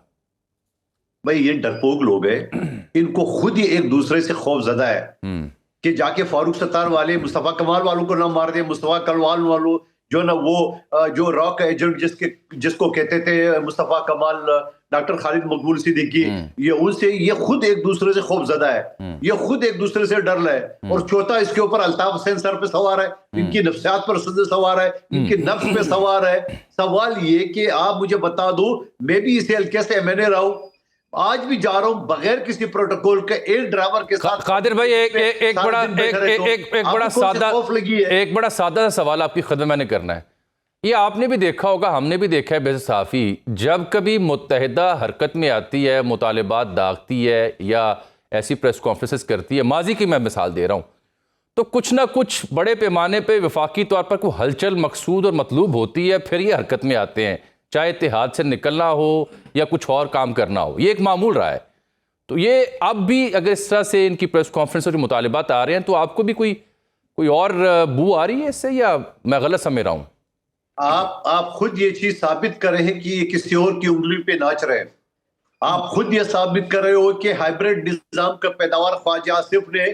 C: भाई ये डरपोक लोग हैं, इनको खुद ही एक दूसरे से खौफजदा है कि जाके फारूक सत्तार वाले मुस्तफा कमाल वालों को ना मार दे। मुस्तफा कमाल वालों जो ना वो जो रॉक एजेंट जिसको कहते थे मुस्तफा कमाल, डॉक्टर खालिद मकबूल सिद्दीकी, ये उनसे ये खुद एक दूसरे से खौफजदा है, ये खुद एक दूसरे से डर रहे हैं। और चौथा इसके ऊपर अल्ताफ हुसैन सर पे सवार है, इनकी नफ्सियात पर सवार है, इनके नफ्स पे सवार है। सवाल ये कि आप मुझे बता दो, मैं भी इसे हल्के से एमएनए रहा हूं, आज भी जा रहा हूं बगैर किसी प्रोटोकॉल के एक ड्राइवर के साथ।
A: कादिर भाई एक बड़ा सादा सवाल आपकी खिदमत मैंने करना है। ये आपने भी देखा होगा, हमने भी देखा है बेसाफी, जब कभी मुत्तहिदा हरकत में आती है, मुतालिबात दागती है या ऐसी प्रेस कॉन्फ्रेंसेस करती है, माजी की मैं मिसाल दे रहा हूँ, तो कुछ ना कुछ बड़े पैमाने पे वफाकी तौर पर कोई हलचल मकसूद और मतलूब होती है, फिर ये हरकत में आते हैं, चाहे इत्तेहाद से निकलना हो या कुछ और काम करना हो। ये एक मामूल रहा है। तो ये अब भी अगर इस तरह से इनकी प्रेस कॉन्फ्रेंस और मुतालिबात आ रहे हैं, तो आपको भी कोई और बू आ रही है इससे, या मैं गलत समझ रहा हूँ?
C: आप खुद ये चीज साबित कर रहे हैं कि ये किसी और की उंगली पे नाच रहे हैं। आप खुद ये साबित कर रहे हो कि हाइब्रिड निजाम का पैदावार ख्वाजा आसिफ ने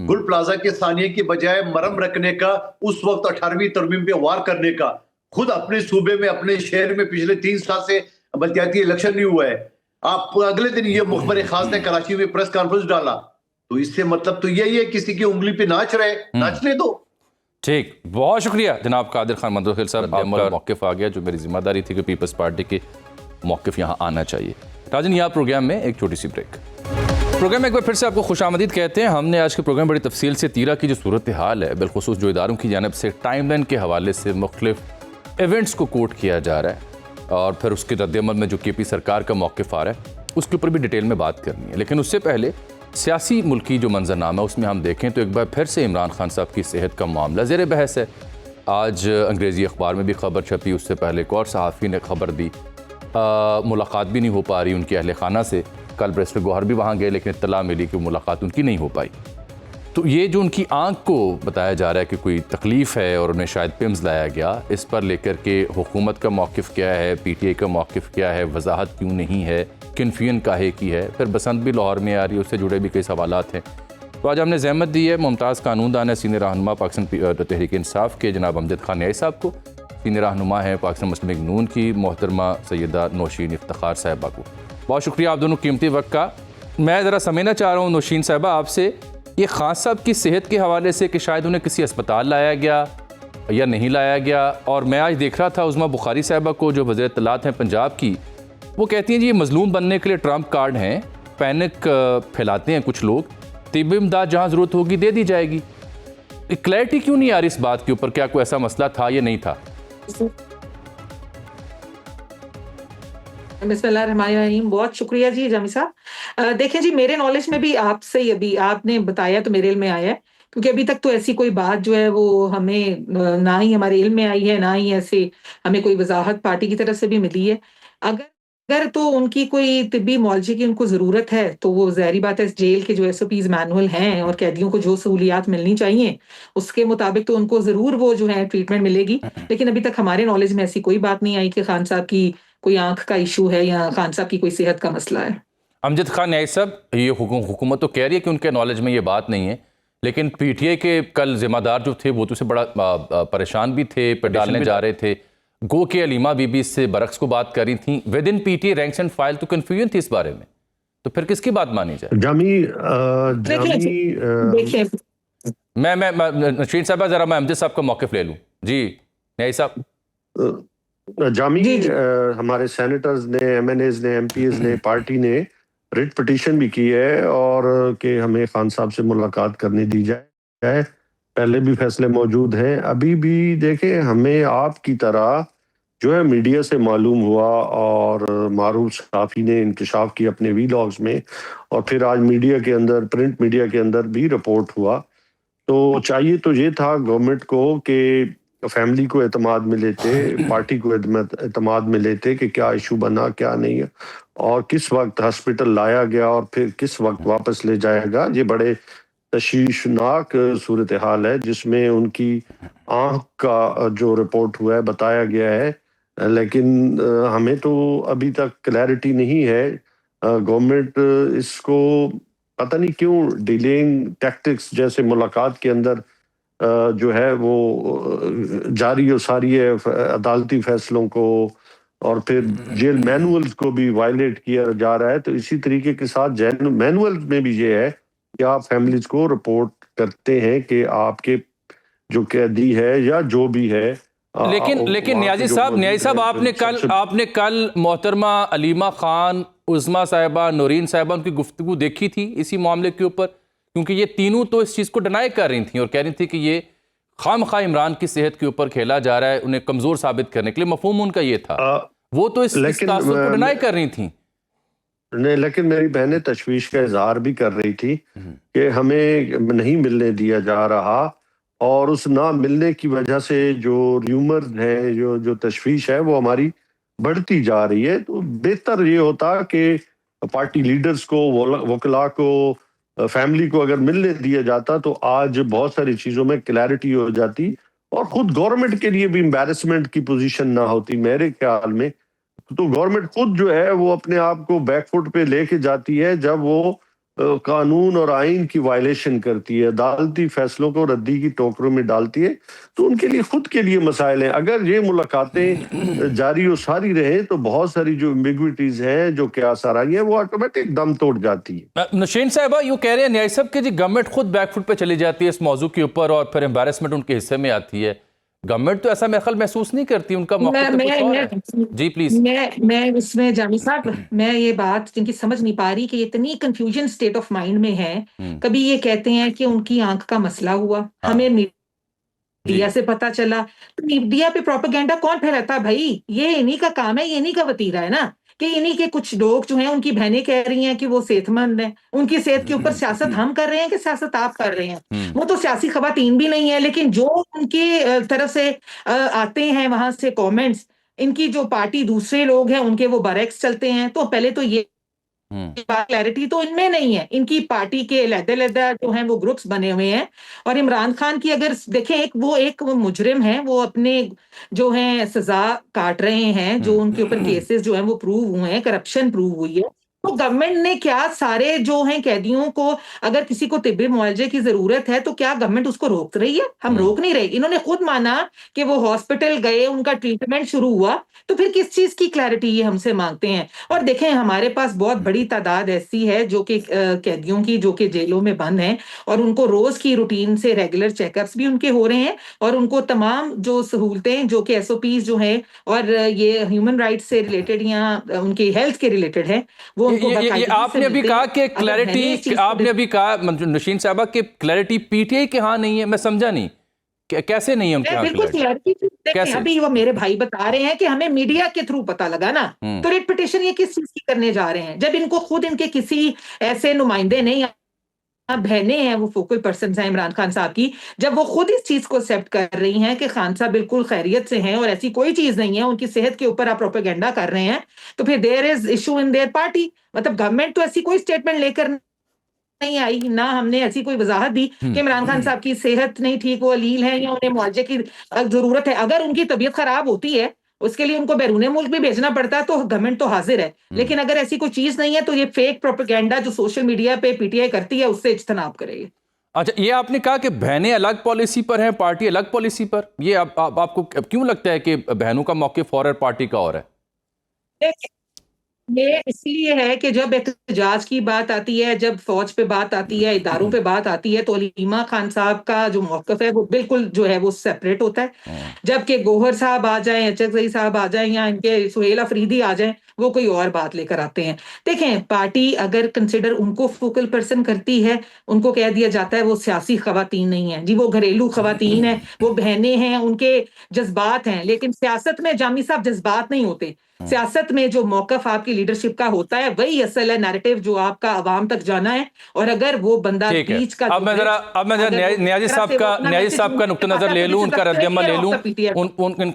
C: गुल प्लाजा के सानिया की बजाय मरम रखने का, उस वक्त 18वीं तरमीम पे वार करने का, खुद अपने सूबे में, अपने शहर में पिछले 3 साल से बल्दियाती इलेक्शन नहीं हुआ है, आप अगले दिन ये मुखबर खास ने कराची में प्रेस कॉन्फ्रेंस डाला, तो इससे मतलब तो यही है किसी की उंगली पे नाच रहे, नाचने दो।
A: ठीक, बहुत शुक्रिया जनाब कादिर खान मंदोखिल सर, आपका मौक़िफ़ आ गया जो मेरी जिम्मेदारी थी कि पीपल्स पार्टी के मौक़िफ़ यहाँ आना चाहिए। राजन, यहाँ प्रोग्राम में एक छोटी सी ब्रेक। प्रोग्राम में एक बार फिर से आपको खुशामदीद कहते हैं। हमने आज के प्रोग्राम में बड़ी तफसील से तीरा की जो सूरत हाल है, बिलखुसूस जो इदारों की जानिब से टाइमलाइन के हवाले से मुख्तलिफ इवेंट्स को कोट किया जा रहा है और फिर उसके रद्दअमल में जो केपी सरकार का मौक़िफ़ आ रहा है उसके ऊपर भी डिटेल में बात करनी है। लेकिन उससे पहले सियासी मुल्की जो मंजरनामा है उसमें हम देखें तो एक बार फिर से इमरान खान साहब की सेहत का मामला ज़ेर बहस है। आज अंग्रेज़ी अखबार में भी खबर छपी, उससे पहले एक और सहाफ़ी ने खबर दी। मुलाकात भी नहीं हो पा रही उनके अहल खाना से। कल बैरिस्टर गौहर भी वहाँ गए लेकिन इत्तला मिली कि मुलाकात उनकी नहीं हो पाई। तो ये जो उनकी आंख को बताया जा रहा है कि कोई तकलीफ़ है और उन्हें शायद पिम्स लाया गया, इस पर लेकर के हुकूमत का मौक़िफ़ क्या है, PTI का मौक़िफ़ क्या है, वजाहत क्यों नहीं है, कन्फ्यूजन काहे की है, फिर बसंत भी लाहौर में आ रही है, उससे जुड़े भी कई सवालात हैं। तो आज हमने ज़हमत दी है मुमताज़ कानूनदान है, सीनियर रहनुमा पाकिस्तान तहरीक इंसाफ के जनाब अमजद खान न्याई साहब को, सीनियर रहनुमा है पाकिस्तान मुस्लिम लीग नून की मोहतरमा सैयदा नौशीन इफ्तिखार साहिबा को। बहुत शुक्रिया आप दोनों कीमती वक्त का। मैं ज़रा समझना चाह रहा हूँ नौशीन साहिबा आपसे, ये खान साहब की सेहत के हवाले से कि शायद उन्हें किसी अस्पताल लाया गया या नहीं लाया गया, और मैं आज देख रहा था उज़मा बुखारी साहिबा को जो वज़ीर इत्तलात हैं पंजाब की, वो कहती हैं जी ये मज़लूम बनने के लिए ट्रम्प कार्ड हैं, पैनिक फैलाते हैं कुछ लोग, तिब्बी इमदाद जहाँ ज़रूरत होगी दे दी जाएगी। क्लैरिटी क्यों नहीं आ रही इस बात के ऊपर, क्या कोई ऐसा मसला था या नहीं था?
D: बिस्मिल्लाहिर्रहमानिर्रहीम, बहुत शुक्रिया जी जामी साहब। देखिए जी, मेरे नॉलेज में भी आपसे ही अभी आपने बताया तो मेरे इल्म में आया है, क्योंकि अभी तक तो ऐसी कोई बात जो है वो हमें ना ही हमारे इल्म में आई है, ना ही ऐसे हमें कोई वजाहत पार्टी की तरफ से भी मिली है। अगर तो उनकी कोई तिब्बी मुआवजे की उनको ज़रूरत है तो वो ज़ाहिर बात है जेल के जो SOPs मैनुअल हैं और कैदियों को जो सहूलियात मिलनी चाहिए उसके मुताबिक तो उनको ज़रूर वो जो है ट्रीटमेंट मिलेगी। लेकिन अभी तक हमारे नॉलेज में ऐसी कोई बात नहीं आई कि खान साहब की कोई आंख का इशू है या खान साहब की कोई सेहत का मसला है।
A: अमजद खान न्याई साहब, ये हुकूमत तो कह रही है कि उनके नॉलेज में ये बात नहीं है, लेकिन PTI के कल जिम्मेदार जो थे वो तो से बड़ा परेशान भी थे, डालने जा रहे थे। गो के अलीमा बीबी से बरक्स को बात करी थी, with in PTI ranks and file तो कन्फ्यूजन थी इस बारे में, तो फिर किसकी बात मानी जाए?
D: देखिए
A: मैं नशीन साहब जरा मैं अमजद साहब का मौक़िफ़ ले लूँ। जी न्याई साहब।
E: जामी, हमारे सेनेटर्स ने, MNAs ने, MPs ने, पार्टी ने रिट पिटीशन भी की है और कि हमें खान साहब से मुलाकात करने दी जाए। पहले भी फैसले मौजूद हैं। अभी भी देखें, हमें आपकी तरह जो है मीडिया से मालूम हुआ और मारूफ सहाफ़ी ने इंकशाफ की अपने वीलॉग्स में, और फिर आज मीडिया के अंदर, प्रिंट मीडिया के अंदर भी रिपोर्ट हुआ। तो चाहिए तो ये था गवर्नमेंट को कि फैमिली को एतमाद में लेते, पार्टी को एतमाद में लेते कि क्या इशू बना, क्या नहीं, और किस वक्त हॉस्पिटल लाया गया और फिर किस वक्त वापस ले जाएगा। ये बड़े तशवीशनाक सूरत हाल है जिसमें उनकी आंख का जो रिपोर्ट हुआ है बताया गया है, लेकिन हमें तो अभी तक क्लैरिटी नहीं है। गवर्नमेंट इसको पता नहीं क्यों डिलेइंग टैक्टिक्स जैसे मुलाकात के अंदर जो है वो जारी और सारी है अदालती फैसलों को, और फिर जेल मैनुअल्स को भी वायलेट किया जा रहा है। तो इसी तरीके के साथ मैनुअल में भी ये है कि आप फैमिलीज को रिपोर्ट करते हैं कि आपके जो कैदी है या जो भी है।
A: लेकिन न्याजी साहब आपने कल मोहतरमा अलीमा खान, उज़मा साहिबा, नूरीन साहिबा उनकी गुफ्तगू देखी थी इसी मामले के ऊपर, क्योंकि ये तीनों तो इस चीज़ को डिनाई कर रही थी और कह रही थी कि ये खामखा इमरान की सेहत के ऊपर खेला जा रहा है, उन्हें कमज़ोर साबित करने के लिए। मफहूम उनका ये था, वो तो इस तासुर को डिनाई कर रही थी।
E: नहीं, लेकिन मेरी बहनें तशवीश का इजहार भी कर रही थी कि हमें नहीं मिलने दिया जा रहा, और उस ना मिलने की वजह से जो र्यूमर है, जो तशवीश है वो हमारी बढ़ती जा रही है। तो बेहतर ये होता कि पार्टी लीडर्स को, वकला को, फैमिली को अगर मिलने दिया जाता तो आज बहुत सारी चीजों में क्लैरिटी हो जाती और खुद गवर्नमेंट के लिए भी एम्बैरेसमेंट की पोजीशन ना होती मेरे ख्याल में। तो गवर्नमेंट खुद जो है वो अपने आप को बैकफुट पे लेके जाती है जब वो कानून और आइन की वायलेशन करती है, अदालती फैसलों को रद्दी की टोकरों में डालती है, तो उनके लिए खुद के लिए मसाइल हैं। अगर ये मुलाकातें जारी और सारी रहे तो बहुत सारी जो एम्बिग्विटीज हैं, जो क्या साराई है, वो ऑटोमेटिक दम तोड़ जाती है।
A: नशीन साहिबा यूँ कह रहे हैं न्याय साहब कि जी गवर्नमेंट खुद बैकफुट पे चली जाती है इस मौजू के ऊपर और फिर एम्बैरेसमेंट उनके हिस्से में आती है। गवर्नमेंट तो ऐसा मेरे ख्याल महसूस नहीं करती, उनका मौका तो कुछ और है। जी प्लीज।
D: मैं इसमें जामी साहब, मैं ये बात जिनकी समझ नहीं पा रही कि इतनी कंफ्यूजन स्टेट ऑफ माइंड में है। कभी ये कहते हैं कि उनकी आंख का मसला हुआ, हमें मीडिया से पता चला, तो मीडिया पे प्रोपेगेंडा कौन फैलाता है भाई? ये इन्हीं का काम है, ये इन्हीं का वतीरा है ना, कि इन्हीं के कुछ लोग जो हैं, उनकी बहनें कह रही हैं कि वो सेहतमंद हैं, उनकी सेहत के ऊपर सियासत हम कर रहे हैं कि सियासत आप कर रहे हैं? वो तो सियासी खवातीन भी नहीं है, लेकिन जो उनकी तरफ से आते हैं वहां से कमेंट्स, इनकी जो पार्टी दूसरे लोग हैं उनके वो बरक्स चलते हैं। तो पहले तो ये क्लैरिटी तो इनमें नहीं है। इनकी पार्टी के अलग-अलग जो हैं वो ग्रुप्स बने हुए हैं। और इमरान खान की अगर देखें, एक वो मुजरिम है, वो अपने जो हैं सजा काट रहे हैं, जो उनके ऊपर केसेस जो हैं वो प्रूव हुए हैं, करप्शन प्रूव हुई है। तो गवर्नमेंट ने क्या सारे जो हैं कैदियों को, अगर किसी को तिब्बी मुआवजे की जरूरत है तो क्या गवर्नमेंट उसको रोक रही है? हम रोक नहीं रहे। इन्होंने खुद माना कि वो हॉस्पिटल गए, उनका ट्रीटमेंट शुरू हुआ, तो फिर किस चीज की क्लैरिटी ये हमसे मांगते हैं? और देखें, हमारे पास बहुत बड़ी तादाद ऐसी है जो कि कैदियों की, जो कि जेलों में बंद हैं, और उनको रोज की रूटीन से रेगुलर चेकअप्स भी उनके हो रहे हैं, और उनको तमाम जो सहूलतें जो कि SOPs जो हैं और ये ह्यूमन राइट्स से रिलेटेड या उनकी हेल्थ के रिलेटेड है, वो
A: ये आपने अभी कहा कि क्लैरिटी, आपने अभी कहा नशीन साहबा कि क्लैरिटी PTI के हाँ नहीं है। मैं समझा नहीं, कैसे नहीं है उनके यहाँ
D: क्लैरिटी?
A: कैसे?
D: अभी वो मेरे भाई बता रहे हैं कि हमें मीडिया के थ्रू पता लगा ना, तो रिट पिटीशन ये किस चीज की करने जा रहे हैं, जब इनको खुद इनके किसी ऐसे नुमाइंदे नहीं, बहनें हैं, वो फोकल पर्सन हैं इमरान खान साहब की, जब वो खुद इस चीज को एक्सेप्ट कर रही हैं कि खान साहब बिल्कुल खैरियत से हैं और ऐसी कोई चीज नहीं है, उनकी सेहत के ऊपर आप प्रोपेगेंडा कर रहे हैं, तो फिर there is issue in their party. मतलब गवर्नमेंट तो ऐसी कोई स्टेटमेंट लेकर नहीं आई, ना हमने ऐसी कोई वजाहत दी कि इमरान खान साहब की सेहत नहीं ठीक, वो अलील है या उन्हें मुआवजे की जरूरत है। अगर उनकी तबीयत खराब होती है, उसके लिए उनको बैरूने मुल्क भी भेजना पड़ता है, तो गवर्नमेंट तो हाजिर है। लेकिन अगर ऐसी कोई चीज नहीं है, तो ये फेक प्रोपेगेंडा जो सोशल मीडिया पे PTI करती है, उससे इज्तनाब करेगी।
A: अच्छा, ये आपने कहा कि बहनें अलग पॉलिसी पर हैं, पार्टी अलग पॉलिसी पर, ये आपको क्यों लगता है कि बहनों का मौक़िफ़ और पार्टी का और है?
D: ये इसलिए है कि जब एहतजाज की बात आती है, जब फौज पे बात आती है, इदारों पे बात आती है, तो अलीमा खान साहब का जो मौक़िफ़ है वो बिल्कुल जो है वो सेपरेट होता है। जबकि गौहर साहब आ जाएं, अचकज़ई साहब आ जाएं, या इनके सुहेल अफरीदी आ जाएं, वो कोई और बात लेकर आते हैं। देखें, पार्टी अगर कंसिडर उनको फोकल पर्सन करती है, उनको कह दिया जाता है वो सियासी खवातीन नहीं है जी, वो घरेलू खवातीन है, वो बहनें हैं, उनके जज्बात हैं। लेकिन सियासत में जामी साहब जज्बात नहीं होते। सियासत में जो मौकफ आपकी लीडरशिप का होता है, वही असल है नैरेटिव जो आपका अवाम तक जाना है। और अगर वो बंदा बीच का,
A: अब मैं जरा न्याजी साहब का नुक्ता नजर ले लूं, उनका रद्दअमल ले लूं,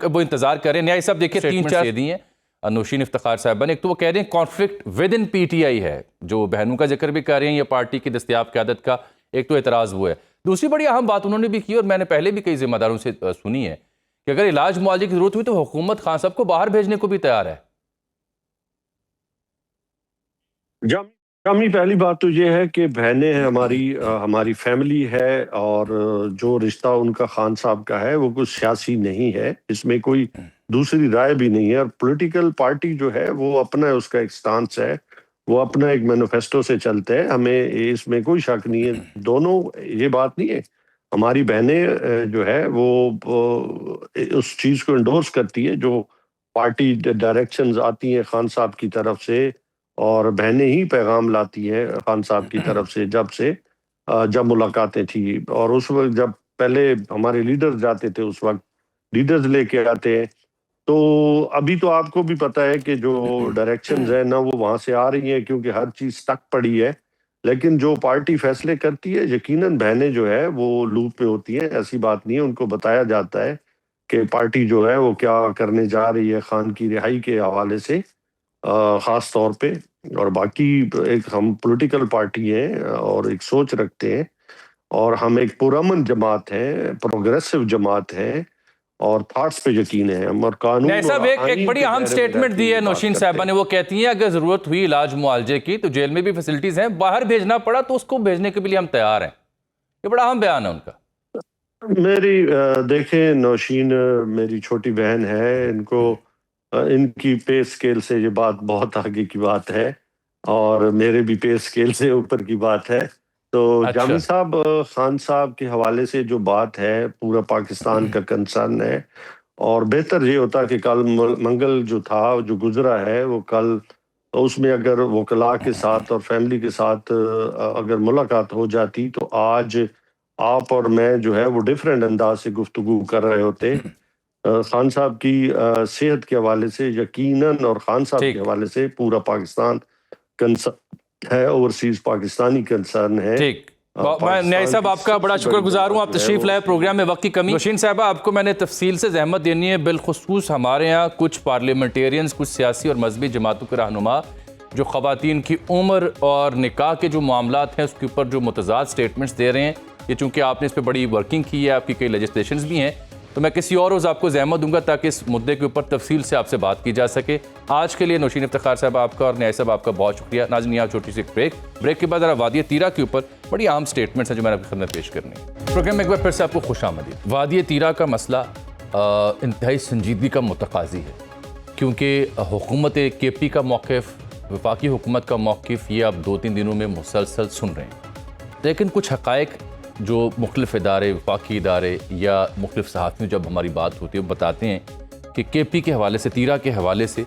A: वो इंतजार करें। न्याजी साहब देखिए 3-4 दी हैं नौशीन इफ्तिखार साहब ने। एक तो वो कह रहे हैं कॉन्फ्लिक्ट विद इन PTI है, जो बहनों का जिक्र भी कर रहे हैं, या पार्टी की दस्तयाब क़यादत का एक तो एतराज़ वो है। दूसरी बड़ी अहम बात उन्होंने भी की, और मैंने पहले भी कई जिम्मेदारों से सुनी है, कि अगर इलाज मुआवजे की जरूरत हुई तो हुकूमत खान साहब को बाहर भेजने को भी तैयार है।
E: जामी, पहली बात तो ये है कि बहनें हैं हमारी फैमिली है, और जो रिश्ता उनका खान साहब का है वो कुछ सियासी नहीं है, इसमें कोई दूसरी राय भी नहीं है। और पॉलिटिकल पार्टी जो है वो अपना उसका एक स्टांस है, वो अपना एक मैनिफेस्टो से चलते हैं, हमें इसमें कोई शक नहीं है। दोनों, ये बात नहीं है, हमारी बहनें जो है वो उस चीज को इंडोर्स करती है जो पार्टी डायरेक्शंस आती हैं खान साहब की तरफ से, और बहनें ही पैगाम लाती हैं खान साहब की तरफ से, जब मुलाकातें थी। और उस वक्त जब पहले हमारे लीडर्स जाते थे, उस वक्त लीडर्स लेके आते हैं। तो अभी तो आपको भी पता है कि जो डायरेक्शंस है ना, वो वहां से आ रही हैं, क्योंकि हर चीज स्टक पड़ी है। लेकिन जो पार्टी फैसले करती है, यकीनन बहनें जो है वो लूप में होती हैं, ऐसी बात नहीं है। उनको बताया जाता है कि पार्टी जो है वो क्या करने जा रही है खान की रिहाई के हवाले से, खास तौर पे। और बाकी एक हम पॉलिटिकल पार्टी है और एक सोच रखते हैं, और हम एक पुरअमन जमात है, प्रोग्रेसिव जमात है, और थॉट्स पे यकीन है हम, और कानून
A: ऐसा
E: और
A: एक
E: आईन
A: बड़ी
E: के
A: अहम
E: दायरे में
A: स्टेटमेंट
E: रहते
A: दी है
E: हुए बात
A: नौशीन
E: करते
A: साहबा
E: हैं।
A: ने। वो कहती हैं अगर जरूरत हुई इलाज मुआवजे की तो जेल में भी फैसिलिटीज हैं, बाहर भेजना पड़ा तो उसको भेजने के लिए हम तैयार हैं। ये बड़ा अहम बयान है उनका।
E: मेरी देखें नौशीन मेरी छोटी बहन है, इनको इनकी पे स्केल से ये बात बहुत आगे की बात है और मेरे भी पे स्केल से ऊपर की बात है। तो
A: अच्छा।
E: जामी साहब खान साहब के हवाले से जो बात है पूरा पाकिस्तान का कंसर्न है, और बेहतर ये होता कि कल मंगल जो था जो गुजरा है वो कल उसमें अगर वकला के साथ और फैमिली के साथ अगर मुलाकात हो जाती तो आज आप और मैं जो है वो डिफरेंट अंदाज से गुफ्तगू कर रहे होते। खान साहब की सेहत के हवाले से यकीनन और खान साहब के हवाले से पूरा पाकिस्तान कंसर्न है, ओवरसीज पाकिस्तानी कंसर्न है।
A: ठीक, मैं न्याय साहब आपका बड़ा शुक्रगुजार हूँ, आप तशरीफ लाए। प्रोग्राम में वक्त की कमी। नौशीन साहबा आपको मैंने तफसील से जहमत देनी है, बिलखुसूस हमारे यहाँ कुछ पार्लियामेंटेरियंस, कुछ सियासी और मजहबी जमातों के रहनुमा जो ख़वातीन की उम्र और निकाह के जो मामलात हैं उसके ऊपर जो मुतज़ाद स्टेटमेंट्स दे रहे हैं। ये चूँकि आपने इस पर बड़ी वर्किंग की है, आपकी कई लेजिस्लेशंस भी हैं, तो मैं किसी और रोज़ आपको जहमत दूंगा ताकि इस मुद्दे के ऊपर तफसील से आपसे बात की जा सके। आज के लिए नौशीन इफ्तिखार साहब आपका और न्याय साहब आपका बहुत शुक्रिया। नाज़रीन यहाँ छोटी सी एक ब्रेक के बाद ज़रा वादी तीरा के ऊपर बड़ी आम स्टेटमेंट्स हैं जो मैंने आपकी खिदमत पेश करनी है। प्रोग्राम में एक बार फिर से आपको खुशामदीद। वादी तीरा का मसला इंतहाई संजीदगी का मुतकाज़ी है, क्योंकि हुकूमत KP का मौक़िफ़, वफाकी हुकूमत का मौक़िफ़ ये आप 2-3 दिनों में मुसलसल सुन रहे हैं। लेकिन कुछ हक़ाइक़ जो मुख्तलिफ़ इदारे, वफाकी इदारे या मुख्तलिफ़ सहाफ़ियों जब हमारी बात होती है बताते हैं कि KP के हवाले से, तीरा के हवाले से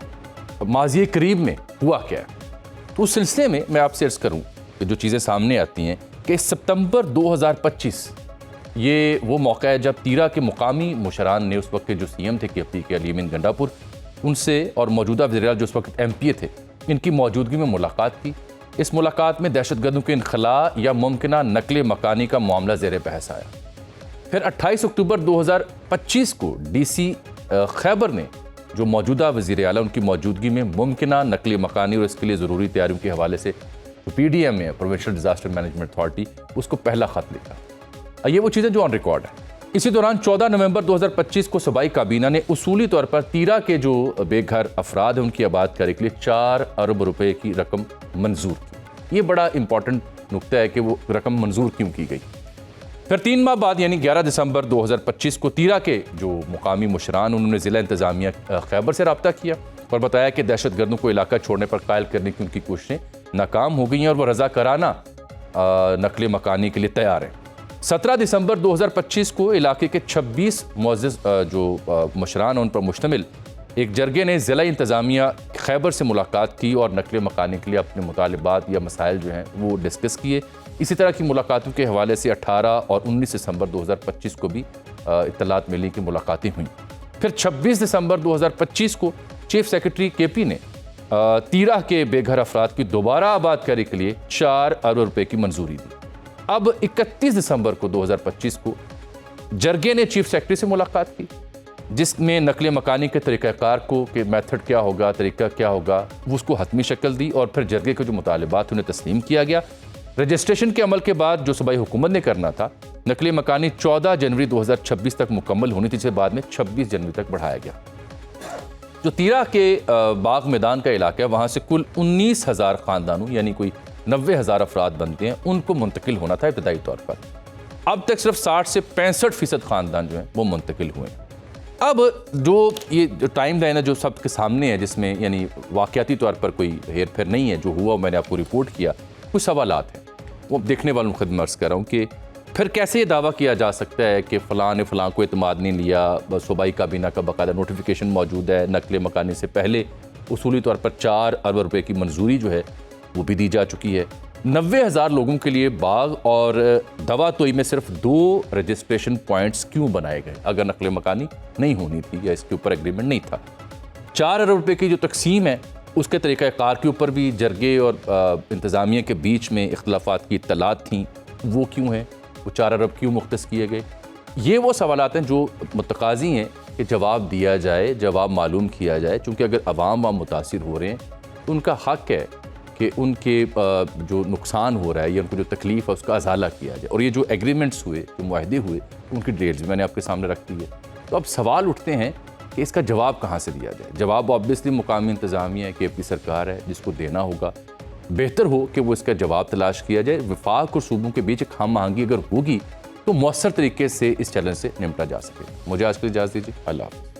A: माज़ी करीब में हुआ क्या है। तो उस सिलसिले में मैं आपसे अर्ज़ करूँ कि जो चीज़ें सामने आती हैं कि सितंबर 2025 ये वो मौका है जब तीरा के मुकामी मुशरान ने उस वक्त के जो CM थे KP के अली अमीन गंडापुर, उनसे और मौजूदा वज़ीर-ए-आज़म जो उस वक्त MPA थे, इनकी मौजूदगी में मुलाकात की। इस मुलाकात में दहशतगर्दों के इनखला या मुमकिना नकल मकानी का मामला ज़ेर बहस आया। फिर 28 अक्टूबर 2025 को DC खैबर ने जो मौजूदा वज़ीर आला उनकी मौजूदगी में मुमकिना नकल मकानी और इसके लिए ज़रूरी तैयारियों के हवाले से जो PDM है, प्रोविंशियल डिज़ास्टर मैनेजमेंट अथॉरिटी, उसको पहला ख़त लिखा। ये वो चीज़ें जो ऑन रिकॉर्ड है। इसी दौरान 14 नवंबर 2025 को सूबाई काबीना ने उसूली तौर पर तीरा के जो बेघर अफराद हैं उनकी आबादकारी के लिए 4 अरब रुपए की रकम मंजूर की। ये बड़ा इंपॉर्टेंट नुक्ता है कि वो रकम मंजूर क्यों की गई। फिर 3 माह बाद यानी 11 दिसंबर 2025 को तीरा के जो मुकामी मुशरान उन्होंने ज़िला इंतज़ामिया खैबर से रब्ता किया और बताया कि दहशतगर्दों को इलाका छोड़ने पर कायल करने की उनकी कोशिशें नाकाम हो गई हैं और वह रज़ाकाराना नकल मकानी के लिए तैयार हैं। 17 दिसंबर 2025 को इलाके के 26 मुअज़्ज़िज़ जो मुशरान उन पर मुश्तमिल एक जरगे ने ज़िला इंतज़ामिया खैबर से मुलाकात की और नकल मकानी के लिए अपने मुतालिबात या मसाइल जो हैं वो डिस्कस किए। इसी तरह की मुलाकातों के हवाले से 18 और 19 दिसंबर 2025 को भी इत्तलात मिली कि मुलाकातें हुई। फिर 26 दिसंबर 2025 को चीफ सेक्रेटरी KP ने तीरा के बेघर अफराद की दोबारा आबादकारी के लिए 4 अरब रुपए की मंजूरी दी। अब 31 दिसंबर को 2025 को जरगे ने चीफ सेक्रेटरी से मुलाकात की, जिसमें नकल मकानी के तरीक़ाकार को कि मेथड क्या होगा, तरीका क्या होगा, वो उसको हतमी शक्ल दी और फिर जरगे के जो मुतालिबात उन्हें तस्लीम किया गया। रजिस्ट्रेशन के अमल के बाद जो सूबाई हुकूमत ने करना था, नकल मकानी 14 जनवरी 2026 तक मुकम्मल होनी थी, जिसे बाद में 26 जनवरी तक बढ़ाया गया। जो तीरा के बाग मैदान का इलाका है, वहाँ से कुल 19,000 ख़ानदानों यानी कोई 90,000 अफराद बनते हैं, उनको मुंतकिल होना था इब्तदाई तौर पर। अब तक सिर्फ 60 से 65% ख़ानदान जो हैं वो मुंतकिल हुए हैं। अब ये जो टाइम लाइन है जो सबके सामने है, जिसमें यानी वाक़याती तौर पर कोई हेर फेर नहीं है, जो हुआ मैंने आपको रिपोर्ट किया, कुछ सवालात हैं वो देखने वालों को खिदमत अर्ज़ कर रहा हूँ कि फिर कैसे ये दावा किया जा सकता है कि फ़लाँ ने फ़लाँ को इत्मीनान नहीं लिया। सूबाई काबीना का बाकायदा नोटिफिकेशन मौजूद है, नकल मकानी से पहले उसूली तौर पर 4 अरब रुपए की मंजूरी जो है वो भी दी जा चुकी है। 90,000 लोगों के लिए बाग और दवा तोई में सिर्फ 2 रजिस्ट्रेशन पॉइंट्स क्यों बनाए गए अगर नकल मकानी नहीं होनी थी या इसके ऊपर एग्रीमेंट नहीं था। 4 अरब रुपए की जो तकसीम है उसके तरीक़ाकार के ऊपर भी जरगे और इंतज़ामिया के बीच में इख्तलाफात की इत्तलात थी, वो क्यों हैं, वो 4 अरब क्यों मुख्तस किए गए। ये वो सवालात हैं जो मुतकाज़ी हैं कि जवाब दिया जाए, जवाब मालूम किया जाए, चूँकि अगर अवाम वहाँ मुतासिर हो रहे हैं तो उनका हक़ है कि उनके जो नुकसान हो रहा है या उनको जो तकलीफ़ है उसका अज़ाला किया जाए। और ये जो एग्रीमेंट्स हुए, जो मुआहदे हुए, उनकी डेट्स भी मैंने आपके सामने रख दी है। तो अब सवाल उठते हैं कि इसका जवाब कहाँ से दिया जाए। जवाब ऑब्वियसली मुकामी इंतज़ामिया है, KP सरकार है जिसको देना होगा। बेहतर हो कि वो इसका जवाब तलाश किया जाए। वफाक और सूबों के बीच एक हम आहंगी अगर होगी तो मौसर तरीके से इस चैलेंज से निपटा जा सके। मुझे आज के लिए इजाज़त दीजिए। अल्लाह हाफ़िज़।